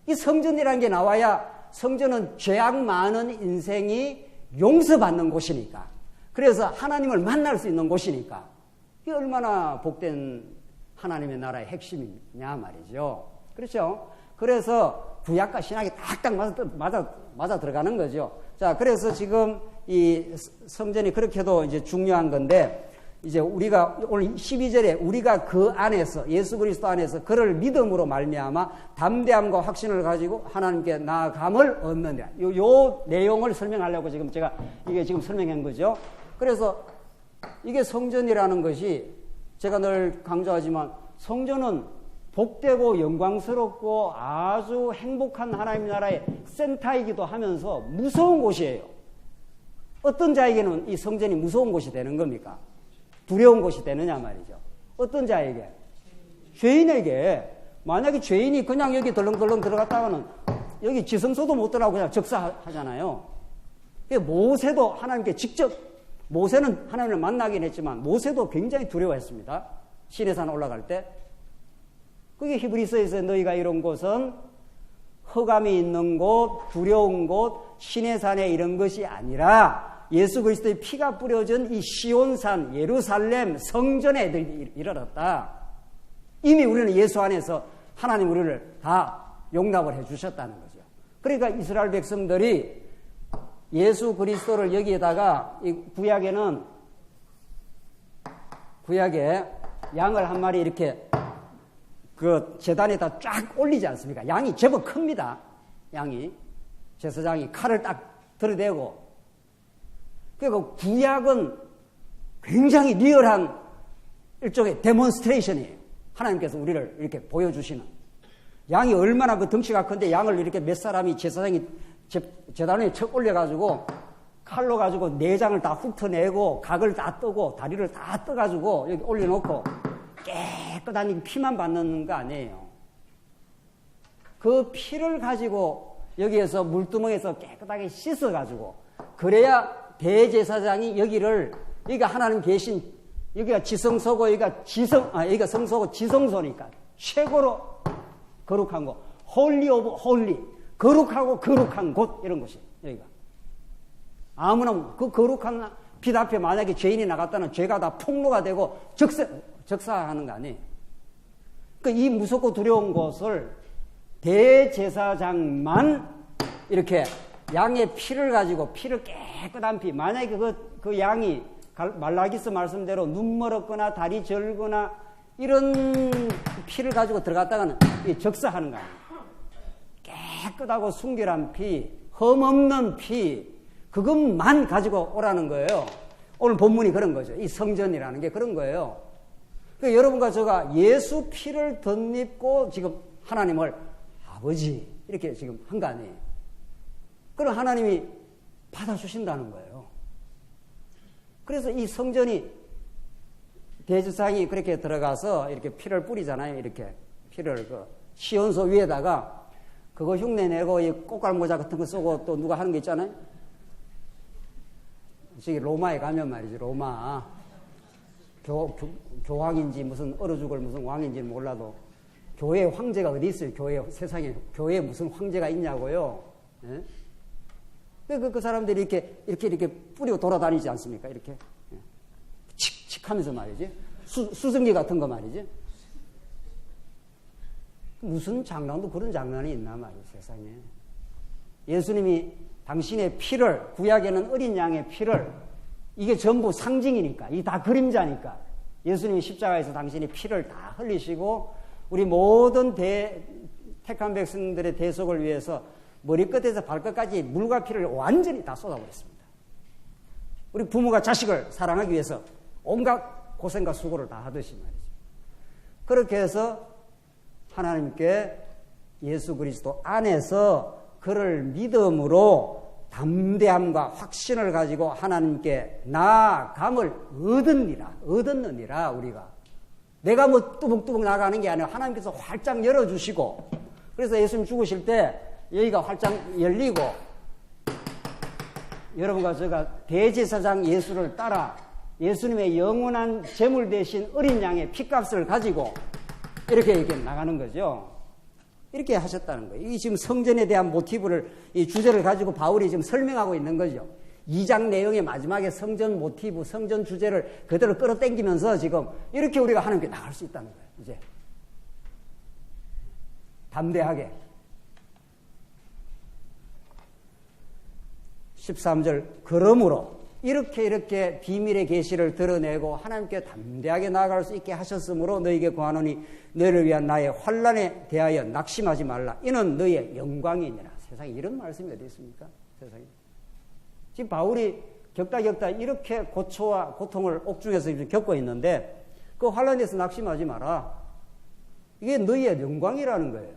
이 성전이라는 게 나와야 성전은 죄악 많은 인생이 용서받는 곳이니까 그래서 하나님을 만날 수 있는 곳이니까 이게 얼마나 복된 하나님의 나라의 핵심이냐 말이죠. 그렇죠? 그래서 구약과 신약이 딱딱 맞아 들어가는 거죠. 자, 그래서 지금 이 성전이 그렇게도 이제 중요한 건데, 이제 우리가 오늘 12절에 우리가 그 안에서 예수 그리스도 안에서 그를 믿음으로 말미암아 담대함과 확신을 가지고 하나님께 나아감을 얻는다. 요 내용을 설명하려고 지금 제가 이게 지금 설명한 거죠. 그래서 이게 성전이라는 것이 제가 늘 강조하지만 성전은 복되고 영광스럽고 아주 행복한 하나님 나라의 센터이기도 하면서 무서운 곳이에요. 어떤 자에게는 이 성전이 무서운 곳이 되는 겁니까? 두려운 곳이 되느냐 말이죠. 어떤 자에게? 죄인에게. 만약에 죄인이 그냥 여기 덜렁덜렁 들어갔다가는 여기 지성소도 못 들어가고 그냥 적사하잖아요. 모세도 하나님께 직접, 모세는 하나님을 만나긴 했지만 모세도 굉장히 두려워했습니다. 시내산 올라갈 때. 그게 히브리서에서 너희가 이런 곳은 허감이 있는 곳, 두려운 곳, 시내산에 이런 것이 아니라 예수 그리스도의 피가 뿌려진 이 시온산, 예루살렘 성전에 이르렀다. 이미 우리는 예수 안에서 하나님 우리를 다 용납을 해 주셨다는 거죠. 그러니까 이스라엘 백성들이 예수 그리스도를 여기에다가 이 구약에 양을 한 마리 이렇게 그 제단에다 쫙 올리지 않습니까? 양이 제법 큽니다. 양이. 제사장이 칼을 딱 들이대고. 그러니까 구약은 굉장히 리얼한 일종의 데몬스트레이션이에요. 하나님께서 우리를 이렇게 보여주시는. 양이 얼마나 그 덩치가 큰데 양을 이렇게 몇 사람이 제사장이 제단에 척 올려가지고 칼로 가지고 내장을 다 훑어내고 각을 다 뜨고 다리를 다 떠가지고 여기 올려놓고 깨끗한 피만 받는 거 아니에요. 그 피를 가지고 여기에서 물두멍에서 깨끗하게 씻어가지고 그래야 대제사장이 여기가 하나님 계신 여기가 지성소고 여기가 성소고 지성소니까 최고로 거룩한 곳, 홀리 오브 홀리, 거룩하고 거룩한 곳 이런 곳이 여기가. 아무나 그 거룩한 빛 앞에 만약에 죄인이 나갔다는 죄가 다 폭로가 되고 적사하는 거 아니에요. 그러니까 이 무섭고 두려운 곳을 대제사장만 이렇게 양의 피를 가지고 피를 깨끗한 피, 만약에 그 양이 말라기스 말씀대로 눈 멀었거나 다리 절거나 이런 피를 가지고 들어갔다가는 적사하는 거 아니에요. 깨끗하고 순결한 피, 흠없는 피, 그것만 가지고 오라는 거예요. 오늘 본문이 그런 거죠. 이 성전이라는 게 그런 거예요. 그러니까 여러분과 제가 예수 피를 덧입고 지금 하나님을 아버지 이렇게 지금 한 거 아니에요. 그럼 하나님이 받아주신다는 거예요. 그래서 이 성전이 대제사장이 그렇게 들어가서 이렇게 피를 뿌리잖아요. 이렇게 피를 그 시온소 위에다가 그거 흉내내고 이 꽃갈모자 같은 거 쓰고 또 누가 하는 게 있잖아요. 저기 로마에 가면 말이지, 로마 교황인지 무슨 얼어 죽을 무슨 왕인지 몰라도 교회 황제가 어디 있어요? 세상에 교회에 무슨 황제가 있냐고요. 예? 그 사람들이 이렇게 뿌리고 돌아다니지 않습니까? 이렇게 칙칙 하면서 말이지. 수증기 같은 거 말이지. 무슨 장난도 그런 장난이 있나 말이에요, 세상에. 예수님이 당신의 피를, 구약에는 어린 양의 피를, 이게 전부 상징이니까, 이 다 그림자니까, 예수님이 십자가에서 당신의 피를 다 흘리시고, 우리 모든 택한 백성들의 대속을 위해서 머리끝에서 발끝까지 물과 피를 완전히 다 쏟아버렸습니다. 우리 부모가 자식을 사랑하기 위해서 온갖 고생과 수고를 다 하듯이 말이죠. 그렇게 해서 하나님께 예수 그리스도 안에서 그를 믿음으로 담대함과 확신을 가지고 하나님께 나아감을 얻었느니라 우리가. 내가 뭐 뚜벅뚜벅 나가는 게 아니라 하나님께서 활짝 열어주시고, 그래서 예수님 죽으실 때 여기가 활짝 열리고, 여러분과 제가 대제사장 예수를 따라 예수님의 영원한 제물 대신 어린 양의 피값을 가지고 이렇게 나가는 거죠. 이렇게 하셨다는 거예요. 이 지금 성전에 대한 모티브를, 이 주제를 가지고 바울이 지금 설명하고 있는 거죠. 2장 내용의 마지막에 성전 모티브, 성전 주제를 그대로 끌어당기면서 지금 이렇게 우리가 하나님께 나갈 수 있다는 거예요. 이제 담대하게. 13절, 그러므로 이렇게 비밀의 계시를 드러내고 하나님께 담대하게 나아갈 수 있게 하셨으므로 너희에게 구하노니 너희를 위한 나의 환난에 대하여 낙심하지 말라. 이는 너희의 영광이니라. 세상에 이런 말씀이 어디 있습니까? 세상에. 지금 바울이 겪다 이렇게 고초와 고통을 옥중에서 겪고 있는데 그 환난에서 낙심하지 마라. 이게 너희의 영광이라는 거예요.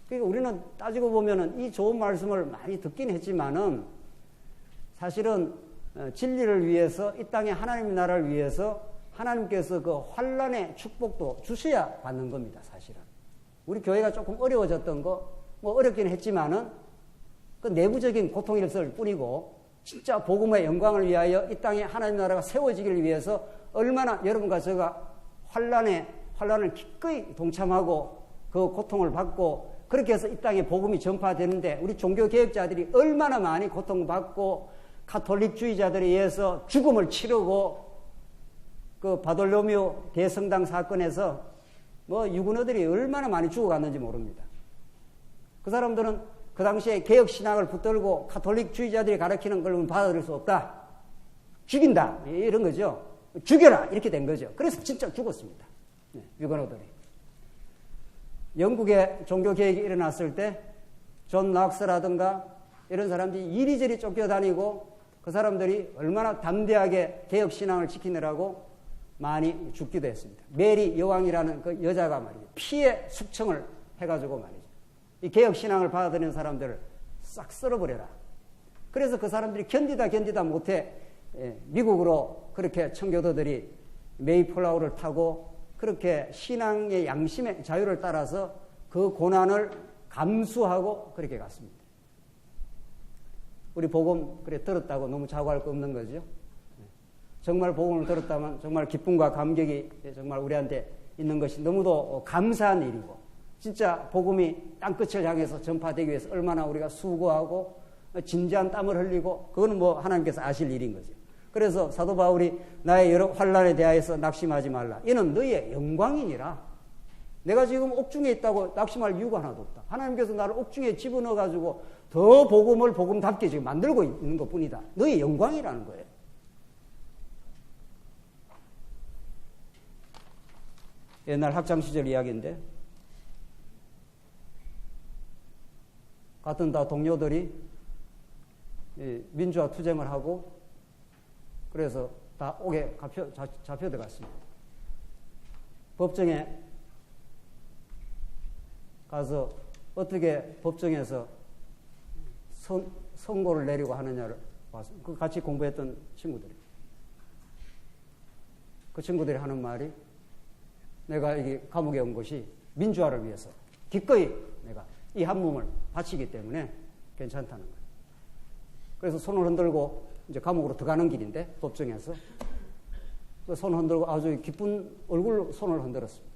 그러니까 우리는 따지고 보면은 이 좋은 말씀을 많이 듣긴 했지만은 사실은 진리를 위해서 이 땅에 하나님 나라를 위해서 하나님께서 그 환난의 축복도 주셔야 받는 겁니다. 사실은 우리 교회가 조금 어려워졌던 거 뭐 어렵긴 했지만은 그 내부적인 고통일 뿐이고 진짜 복음의 영광을 위하여 이 땅에 하나님 나라가 세워지기를 위해서 얼마나 여러분과 제가 환난을 기꺼이 동참하고 그 고통을 받고 그렇게 해서 이 땅에 복음이 전파되는데 우리 종교개혁자들이 얼마나 많이 고통받고 가톨릭주의자들에 의해서 죽음을 치르고 그 바돌로미오 대성당 사건에서 뭐 유군어들이 얼마나 많이 죽어갔는지 모릅니다. 그 사람들은 그 당시에 개혁신학을 붙들고 가톨릭주의자들이 가르치는 걸 받아들일 수 없다. 죽인다. 이런 거죠. 죽여라. 이렇게 된 거죠. 그래서 진짜 죽었습니다. 유건호들이. 영국에 종교개혁이 일어났을 때 존 락스라든가 이런 사람들이 이리저리 쫓겨다니고 그 사람들이 얼마나 담대하게 개혁신앙을 지키느라고 많이 죽기도 했습니다. 메리 여왕이라는 그 여자가 말이죠. 피해 숙청을 해가지고 말이죠. 이 개혁신앙을 받아들이는 사람들을 싹 썰어버려라. 그래서 그 사람들이 견디다 못해 미국으로 그렇게 청교도들이 메이플라워를 타고 그렇게 신앙의 양심의 자유를 따라서 그 고난을 감수하고 그렇게 갔습니다. 우리 복음 그래 들었다고 너무 자고할 거 없는 거죠. 정말 복음을 들었다면 정말 기쁨과 감격이 정말 우리한테 있는 것이 너무도 감사한 일이고 진짜 복음이 땅끝을 향해서 전파되기 위해서 얼마나 우리가 수고하고 진지한 땀을 흘리고 그거는 뭐 하나님께서 아실 일인 거죠. 그래서 사도 바울이 나의 여러 환난에 대하여서 낙심하지 말라. 이는 너희의 영광이니라. 내가 지금 옥중에 있다고 낙심할 이유가 하나도 없다. 하나님께서 나를 옥중에 집어넣어가지고 더 복음을 복음답게 지금 만들고 있는 것 뿐이다. 너희의 영광이라는 거예요. 옛날 학창시절 이야기인데 같은 다 동료들이 민주화 투쟁을 하고 그래서 다 옥에 잡혀 들어갔습니다. 법정에 가서 어떻게 법정에서 선고를 내리고 하느냐를 봤습니다. 그 같이 공부했던 친구들이. 그 친구들이 하는 말이 내가 여기 감옥에 온 것이 민주화를 위해서 기꺼이 내가 이 한 몸을 바치기 때문에 괜찮다는 거예요. 그래서 손을 흔들고 이제 감옥으로 들어가는 길인데 법정에서 그 손을 흔들고 아주 기쁜 얼굴로 손을 흔들었습니다.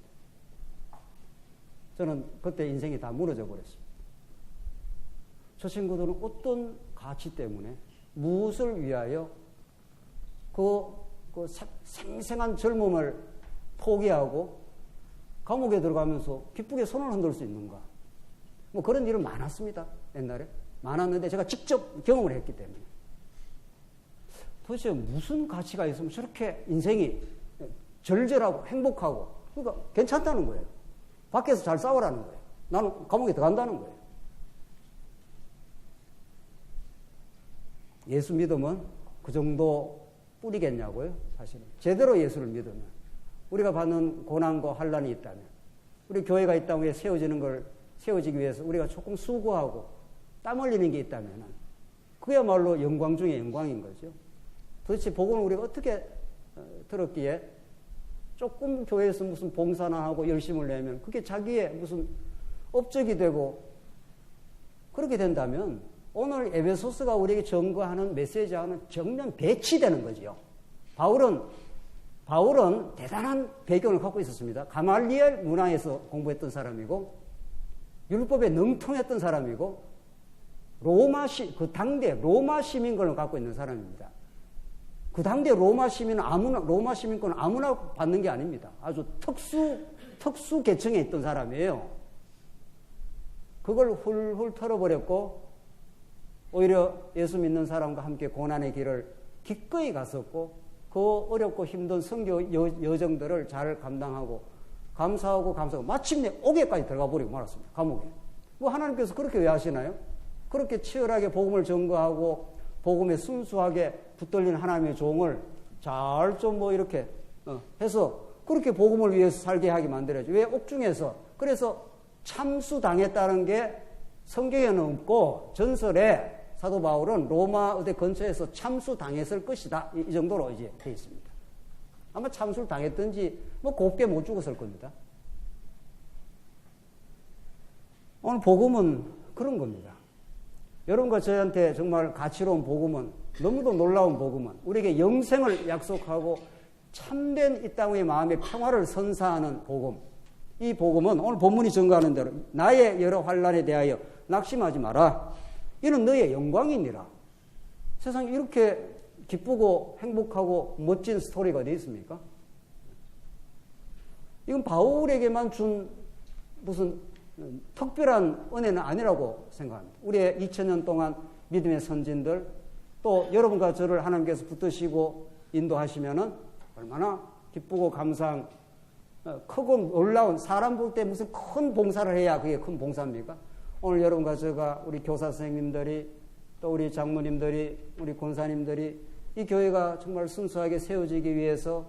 저는 그때 인생이 다 무너져 버렸습니다. 저 친구들은 어떤 가치 때문에 무엇을 위하여 그 생생한 젊음을 포기하고 감옥에 들어가면서 기쁘게 손을 흔들 수 있는가? 뭐 그런 일은 많았습니다. 옛날에. 많았는데 제가 직접 경험을 했기 때문에. 도대체 무슨 가치가 있으면 저렇게 인생이 절절하고 행복하고 그러니까 괜찮다는 거예요. 밖에서 잘 싸우라는 거예요. 나는 감옥에 들어간다는 거예요. 예수 믿으면 그 정도 뿌리겠냐고요, 사실은. 제대로 예수를 믿으면. 우리가 받는 고난과 환난이 있다면, 우리 교회가 이 땅 위에 세워지기 위해서 우리가 조금 수고하고 땀 흘리는 게 있다면, 그야말로 영광 중에 영광인 거죠. 도대체 복음을 우리가 어떻게 들었기에 조금 교회에서 무슨 봉사나 하고 열심을 내면 그게 자기의 무슨 업적이 되고 그렇게 된다면 오늘 에베소서가 우리에게 전거하는 메시지와는 정면 배치되는 거죠. 바울은 대단한 배경을 갖고 있었습니다. 가말리엘 문화에서 공부했던 사람이고 율법에 능통했던 사람이고 그 당대 로마 시민권을 갖고 있는 사람입니다. 그 당대 로마 시민권은 아무나 받는 게 아닙니다. 아주 특수 계층에 있던 사람이에요. 그걸 훌훌 털어버렸고 오히려 예수 믿는 사람과 함께 고난의 길을 기꺼이 갔었고 그 어렵고 힘든 선교 여정들을 잘 감당하고 감사하고 마침내 옥에까지 들어가 버리고 말았습니다. 감옥에. 뭐 하나님께서 그렇게 왜 하시나요? 그렇게 치열하게 복음을 전거하고 복음에 순수하게 붙들린 하나님의 종을 잘 좀 뭐 이렇게 해서 그렇게 복음을 위해서 살게 하게 만들어야죠. 왜 옥중에서? 그래서 참수당했다는 게 성경에는 없고 전설에 사도 바울은 로마 의대 근처에서 참수당했을 것이다. 이 정도로 이제 되어 있습니다. 아마 참수를 당했든지 뭐 곱게 못 죽었을 겁니다. 오늘 복음은 그런 겁니다. 여러분과 저희한테 정말 가치로운 복음은 너무도 놀라운 복음은 우리에게 영생을 약속하고 참된 이 땅의 마음의 평화를 선사하는 복음. 이 복음은 오늘 본문이 증거하는 대로 나의 여러 환난에 대하여 낙심하지 마라. 이는 너의 영광이니라. 세상에 이렇게 기쁘고 행복하고 멋진 스토리가 어디 있습니까? 이건 바울에게만 준 무슨 특별한 은혜는 아니라고 생각합니다. 우리의 2000년 동안 믿음의 선진들, 또 여러분과 저를 하나님께서 붙드시고 인도하시면은 얼마나 기쁘고 감사한, 크고 놀라운, 사람 볼 때 무슨 큰 봉사를 해야 그게 큰 봉사입니까? 오늘 여러분과 제가, 우리 교사 선생님들이, 또 우리 장모님들이, 우리 권사님들이 이 교회가 정말 순수하게 세워지기 위해서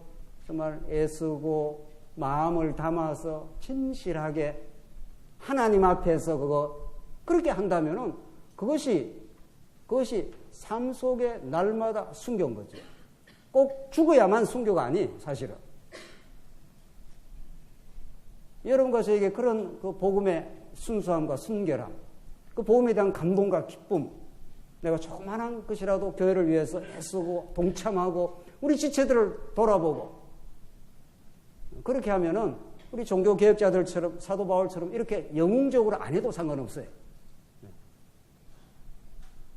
정말 애쓰고 마음을 담아서 진실하게 하나님 앞에서 그렇게 한다면은 그것이 삶 속에 날마다 순교인 거죠. 꼭 죽어야만 순교가 아니, 사실은. 여러분과 저에게 그런 그 복음의 순수함과 순결함, 그 복음에 대한 감동과 기쁨, 내가 조그만한 것이라도 교회를 위해서 애쓰고 동참하고 우리 지체들을 돌아보고 그렇게 하면은 우리 종교개혁자들처럼 사도 바울처럼 이렇게 영웅적으로 안 해도 상관없어요.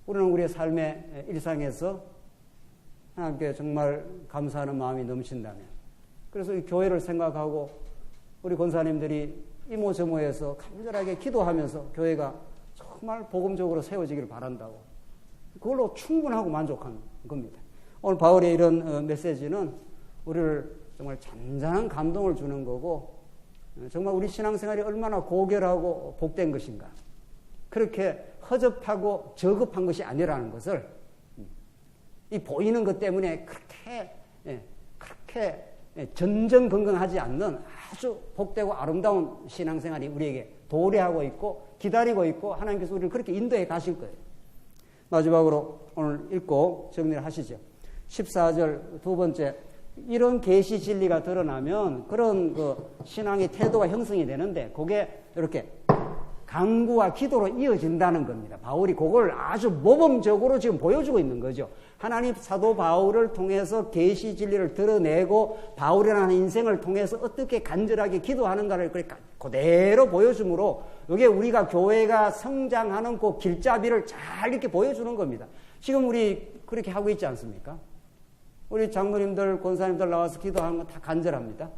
우리는 우리의 삶의 일상에서 하나님께 정말 감사하는 마음이 넘친다면, 그래서 이 교회를 생각하고 우리 권사님들이 이모저모해서 간절하게 기도하면서 교회가 정말 복음적으로 세워지기를 바란다고, 그걸로 충분하고 만족한 겁니다. 오늘 바울의 이런 메시지는 우리를 정말 잔잔한 감동을 주는 거고, 정말 우리 신앙생활이 얼마나 고결하고 복된 것인가, 그렇게 허접하고 저급한 것이 아니라는 것을, 이 보이는 것 때문에 그렇게 전전긍긍하지 않는 아주 복되고 아름다운 신앙생활이 우리에게 도래하고 있고 기다리고 있고, 하나님께서 우리를 그렇게 인도해 가실 거예요. 마지막으로 오늘 읽고 정리를 하시죠. 14절 두 번째, 이런 계시 진리가 드러나면 그런 그 신앙의 태도가 형성이 되는데, 그게 이렇게 강구와 기도로 이어진다는 겁니다. 바울이 그걸 아주 모범적으로 지금 보여주고 있는 거죠. 하나님 사도 바울을 통해서 계시 진리를 드러내고 바울이라는 인생을 통해서 어떻게 간절하게 기도하는가를 그대로 보여주므로, 이게 우리가 교회가 성장하는 그 길잡이를 잘 이렇게 보여주는 겁니다. 지금 우리 그렇게 하고 있지 않습니까? 우리 장로님들, 권사님들 나와서 기도하는 건 다 간절합니다.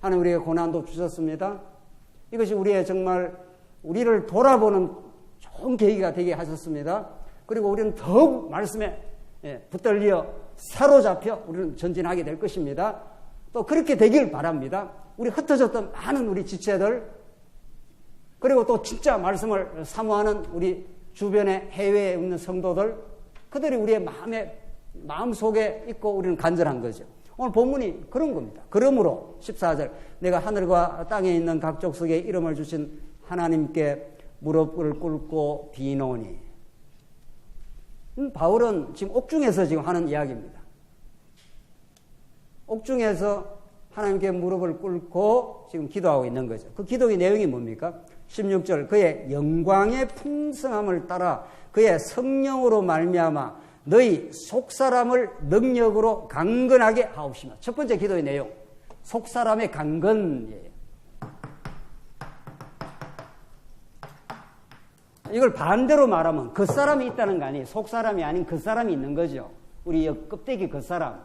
하나님 우리에게 고난도 주셨습니다. 이것이 우리의 정말 우리를 돌아보는 좋은 계기가 되게 하셨습니다. 그리고 우리는 더욱 말씀에 붙들려 사로잡혀 우리는 전진하게 될 것입니다. 또 그렇게 되길 바랍니다. 우리 흩어졌던 많은 우리 지체들, 그리고 또 진짜 말씀을 사모하는 우리 주변에 해외에 있는 성도들, 그들이 우리의 마음속에 있고 우리는 간절한 거죠. 오늘 본문이 그런 겁니다. 그러므로 14절, 내가 하늘과 땅에 있는 각 족속에 이름을 주신 하나님께 무릎을 꿇고 비노니. 바울은 지금 옥중에서 지금 하는 이야기입니다. 옥중에서 하나님께 무릎을 꿇고 지금 기도하고 있는 거죠. 그 기도의 내용이 뭡니까? 16절, 그의 영광의 풍성함을 따라 그의 성령으로 말미암아 너희 속사람을 능력으로 강건하게 하옵시며. 첫 번째 기도의 내용, 속사람의 강건이에요. 이걸 반대로 말하면 겉사람이 있다는 거 아니에요. 속사람이 아닌 겉사람이 있는 거죠. 우리 껍데기 겉사람.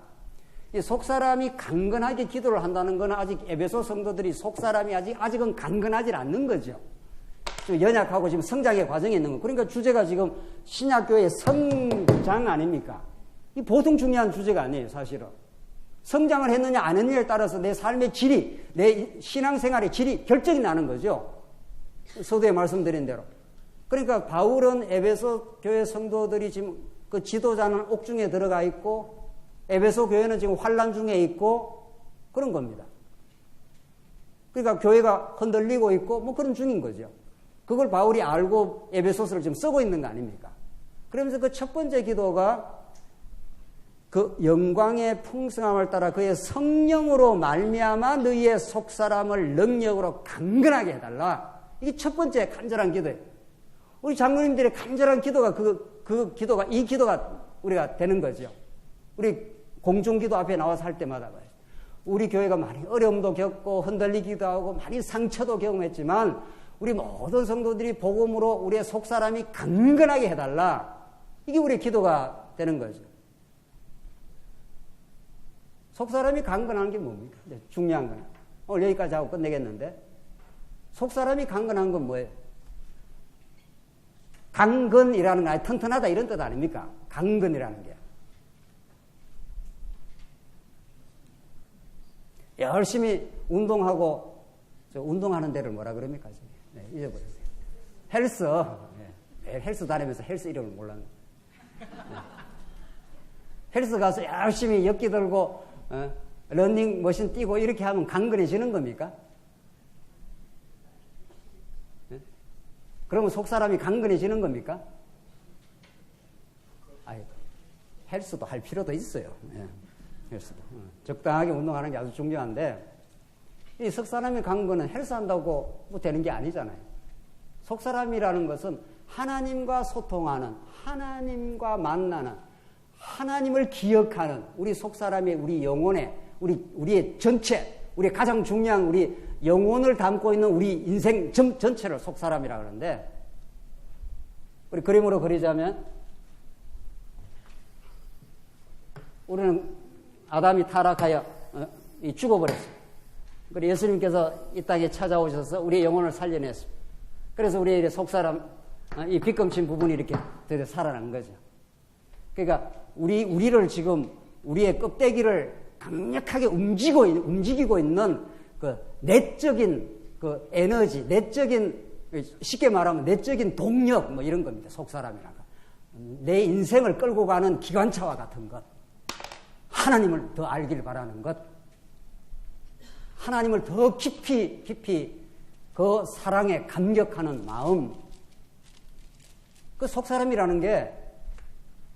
이 속사람이 강건하게 기도를 한다는 건 아직 에베소 성도들이 속사람이 아직은 강건하지 않는 거죠. 지금 연약하고 지금 성장의 과정에 있는 거. 그러니까 주제가 지금 신약교회의 성장 아닙니까? 이 보통 중요한 주제가 아니에요, 사실은. 성장을 했느냐 안 했느냐에 따라서 내 삶의 질이, 내 신앙생활의 질이 결정이 나는 거죠. 서두에 말씀드린 대로. 그러니까 바울은 에베소 교회 성도들이 지금 그 지도자는 옥중에 들어가 있고 에베소 교회는 지금 환난 중에 있고 그런 겁니다. 그러니까 교회가 흔들리고 있고 뭐 그런 중인 거죠. 그걸 바울이 알고 에베소서를 지금 쓰고 있는 거 아닙니까? 그러면서 그 첫 번째 기도가 그 영광의 풍성함을 따라 그의 성령으로 말미암아 너희의 속사람을 능력으로 강건하게 해달라. 이게 첫 번째 간절한 기도예요. 우리 장로님들의 간절한 기도가 이 기도가 우리가 되는 거죠. 우리 공중기도 앞에 나와서 할 때마다 우리 교회가 많이 어려움도 겪고 흔들리기도 하고 많이 상처도 경험했지만 우리 모든 성도들이 복음으로 우리의 속사람이 강건하게 해달라. 이게 우리의 기도가 되는 거죠. 속사람이 강건한 게 뭡니까? 중요한 거는 오늘 여기까지 하고 끝내겠는데, 속사람이 강건한 건 뭐예요? 강건이라는 건 튼튼하다 이런 뜻 아닙니까? 강건이라는 게. 열심히 운동하고, 운동하는 데를 뭐라 그럽니까? 네, 잊어버렸어요. 헬스. 네, 헬스 다니면서 헬스 이름을 몰랐네. 네. 헬스 가서 열심히 역기 들고, 러닝머신 뛰고 이렇게 하면 강건해지는 겁니까? 네? 그러면 속사람이 강건해지는 겁니까? 아이, 헬스도 할 필요도 있어요. 네. 헬스도. 적당하게 운동하는 게 아주 중요한데, 이 속사람이 강건은 헬스한다고 뭐 되는 게 아니잖아요. 속사람이라는 것은 하나님과 소통하는, 하나님과 만나는, 하나님을 기억하는 우리 속사람의 우리 영혼의, 우리의 전체, 우리의 가장 중요한 우리 영혼을 담고 있는 우리 인생 전체를 속사람이라고 하는데, 우리 그림으로 그리자면, 우리는 아담이 타락하여 죽어버렸어요. 그리고 예수님께서 이 땅에 찾아오셔서 우리의 영혼을 살려냈습니다. 그래서 우리의 속사람, 이 빗금친 부분이 이렇게 드디어 살아난 거죠. 그러니까 우리를 지금 우리의 껍데기를 강력하게 움직이고 있는 그 내적인 그 에너지, 내적인, 쉽게 말하면 내적인 동력 뭐 이런 겁니다. 속사람이라는 거. 내 인생을 끌고 가는 기관차와 같은 것. 하나님을 더 알길 바라는 것. 하나님을 더 깊이 그 사랑에 감격하는 마음. 그 속사람이라는 게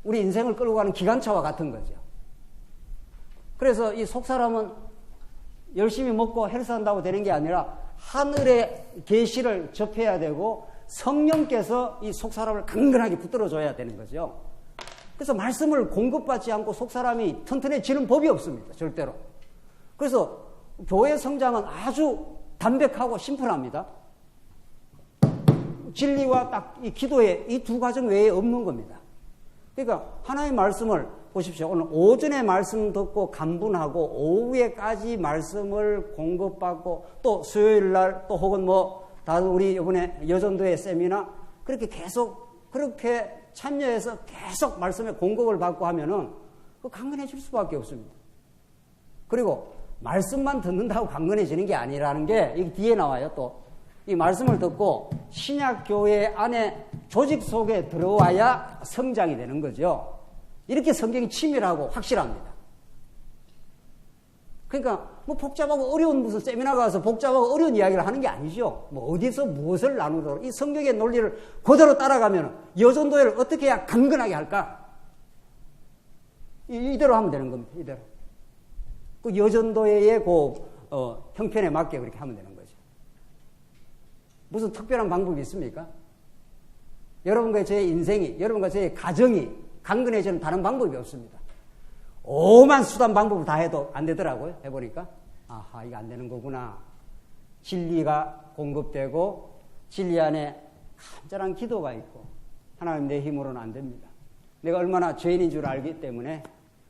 우리 인생을 끌고 가는 기관차와 같은 거죠. 그래서 이 속사람은 열심히 먹고 헬스한다고 되는 게 아니라 하늘의 계시를 접해야 되고 성령께서 이 속사람을 강건하게 붙들어줘야 되는 거죠. 그래서 말씀을 공급받지 않고 속사람이 튼튼해지는 법이 없습니다. 절대로. 그래서 교회 성장은 아주 담백하고 심플합니다. 진리와 딱 이 기도의 이 두 과정 외에 없는 겁니다. 그러니까 하나님의 말씀을 보십시오. 오늘 오전에 말씀 듣고 간분하고 오후에까지 말씀을 공급받고 또 수요일 날 또 혹은 뭐 다들 우리 이번에 여전도의 세미나 그렇게 계속 그렇게 참여해서 계속 말씀의 공급을 받고 하면은 그 강건해질 수밖에 없습니다. 그리고 말씀만 듣는다고 강건해지는 게 아니라는 게 여기 뒤에 나와요. 또 이 말씀을 듣고 신약교회 안에 조직 속에 들어와야 성장이 되는 거죠. 이렇게 성경이 치밀하고 확실합니다. 그러니까 뭐 복잡하고 어려운 무슨 세미나 가서 복잡하고 어려운 이야기를 하는 게 아니죠. 뭐 어디서 무엇을 나누도록 이 성경의 논리를 그대로 따라가면 여전도회를 어떻게 해야 강건하게 할까? 이대로 하면 되는 겁니다. 이대로. 그 여전도회의 형편에 맞게 그렇게 하면 되는 거죠. 무슨 특별한 방법이 있습니까? 여러분과 제 인생이, 여러분과 제 가정이 강건해지는 다른 방법이 없습니다. 오만 수단 방법을 다 해도 안 되더라고요. 해보니까. 아하, 이게 안 되는 거구나. 진리가 공급되고 진리 안에 간절한 기도가 있고 하나님 내 힘으로는 안 됩니다. 내가 얼마나 죄인인 줄 알기 때문에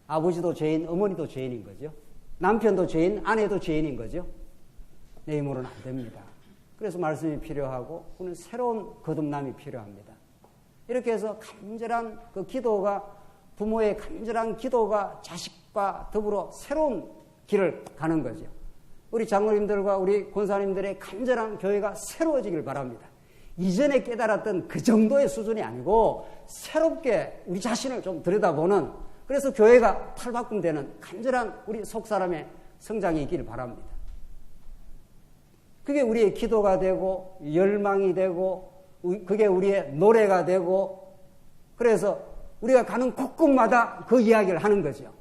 아버지도 죄인, 어머니도 죄인인 거죠. 남편도 죄인, 아내도 죄인인 거죠. 내 힘으로는 안 됩니다. 그래서 말씀이 필요하고 오늘 새로운 거듭남이 필요합니다. 이렇게 해서 간절한 그 기도가 부모의 간절한 기도가 자식과 더불어 새로운 길을 가는 거죠. 우리 장로님들과 우리 권사님들의 간절한 교회가 새로워지길 바랍니다. 이전에 깨달았던 그 정도의 수준이 아니고 새롭게 우리 자신을 좀 들여다보는 그래서 교회가 탈바꿈되는 간절한 우리 속사람의 성장이 있기를 바랍니다. 그게 우리의 기도가 되고 열망이 되고 그게 우리의 노래가 되고 그래서 우리가 가는 곳곳마다 그 이야기를 하는 거죠.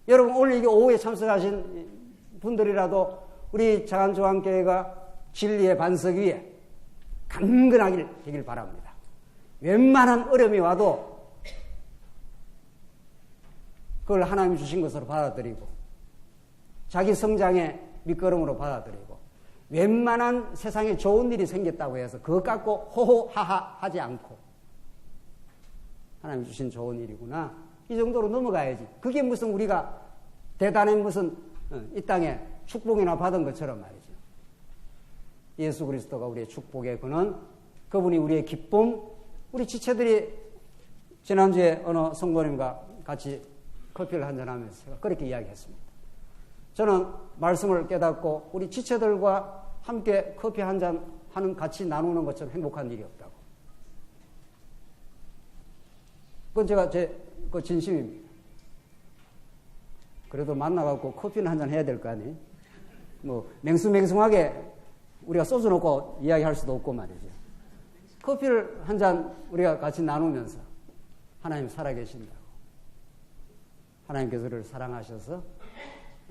여러분 오늘 이게 오후에 참석하신 분들이라도 우리 자간조항교회가 진리의 반석 위에 강건하길 되길 바랍니다. 웬만한 어려움이 와도 그걸 하나님이 주신 것으로 받아들이고 자기 성장의 밑거름으로 받아들이고 웬만한 세상에 좋은 일이 생겼다고 해서 그것 갖고 호호하하 하지 않고 하나님 주신 좋은 일이구나 이 정도로 넘어가야지. 그게 무슨 우리가 대단한 무슨 이 땅에 축복이나 받은 것처럼 말이죠. 예수 그리스도가 우리의 축복의 근원, 그분이 우리의 기쁨. 우리 지체들이 지난주에 어느 성도님과 같이 커피를 한잔하면서 그렇게 이야기했습니다. 저는 말씀을 깨닫고 우리 지체들과 함께 커피 한잔 하는 같이 나누는 것처럼 행복한 일이 없다고. 그건 제가 그 진심입니다. 그래도 만나갖고 커피는 한잔 해야 될 거 아니에요? 뭐 맹숭맹숭하게 우리가 소주 놓고 이야기할 수도 없고 말이죠. 커피를 한 잔 우리가 같이 나누면서 하나님 살아계신다고. 하나님께서 우리를 사랑하셔서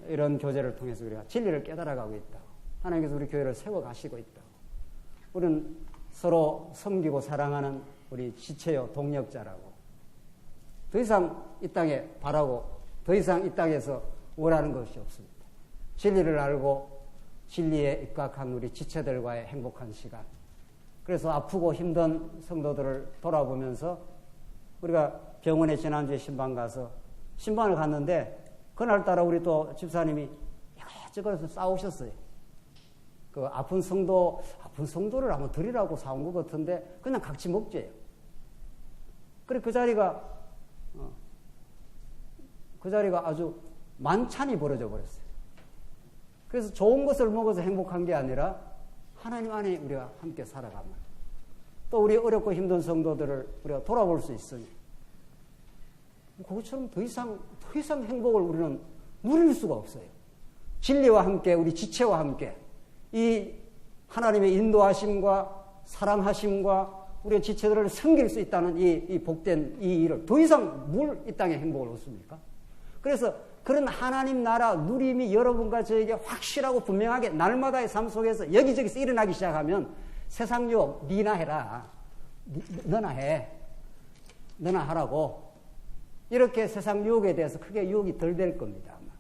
이런 교제를 통해서 우리가 진리를 깨달아가고 있다고. 하나님께서 우리 교회를 세워가시고 있다고. 우리는 서로 섬기고 사랑하는 우리 지체요 동력자라고. 더 이상 이 땅에 바라고 더 이상 이 땅에서 원하는 것이 없습니다. 진리를 알고 진리에 입각한 우리 지체들과의 행복한 시간. 그래서 아프고 힘든 성도들을 돌아보면서 우리가 병원에 지난주에 신방 가서 신방을 갔는데 그날따라 우리 또 집사님이 이것저것 싸우셨어요. 그 아픈 성도를 한번 드리라고 사온 것 같은데 그냥 각지 먹재요. 그래 그 자리가 아주 만찬이 벌어져 버렸어요. 그래서 좋은 것을 먹어서 행복한 게 아니라 하나님 안에 우리가 함께 살아가면 또 우리 어렵고 힘든 성도들을 우리가 돌아볼 수 있으니 그것처럼 더 이상 행복을 우리는 누릴 수가 없어요. 진리와 함께 우리 지체와 함께 이 하나님의 인도하심과 사랑하심과 우리의 지체들을 섬길 수 있다는 이 복된 이 일을 더 이상 이 땅의 행복을 얻습니까? 그래서 그런 하나님 나라 누림이 여러분과 저에게 확실하고 분명하게 날마다의 삶 속에서 여기저기서 일어나기 시작하면 세상 유혹 니나 해라. 너나 해. 너나 하라고. 이렇게 세상 유혹에 대해서 크게 유혹이 덜 될 겁니다. 아마.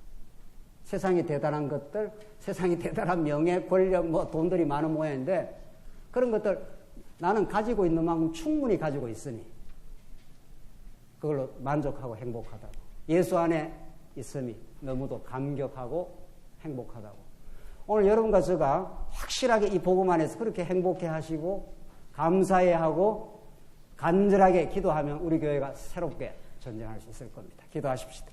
세상이 대단한 것들, 세상이 대단한 명예, 권력, 돈들이 많은 모양인데 그런 것들 나는 가지고 있는 만큼 충분히 가지고 있으니 그걸로 만족하고 행복하다고. 예수 안에 있음이 너무도 감격하고 행복하다고. 오늘 여러분과 제가 확실하게 이 복음 안에서 그렇게 행복해 하시고 감사해 하고 간절하게 기도하면 우리 교회가 새롭게 전쟁할 수 있을 겁니다. 기도하십시다.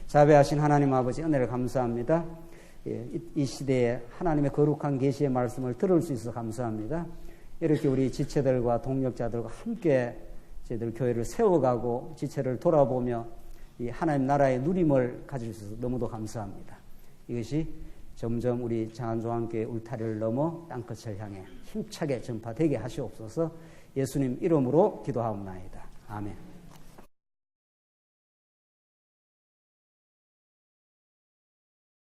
자비하신 하나님 아버지 은혜를 감사합니다. 이 시대에 하나님의 거룩한 계시의 말씀을 들을 수 있어서 감사합니다. 이렇게 우리 지체들과 동력자들과 함께 저희들 교회를 세워가고 지체를 돌아보며 이 하나님 나라의 누림을 가질 수 있어서 너무도 감사합니다. 이것이 점점 우리 장안조항교회 울타리를 넘어 땅끝을 향해 힘차게 전파되게 하시옵소서. 예수님 이름으로 기도하옵나이다. 아멘.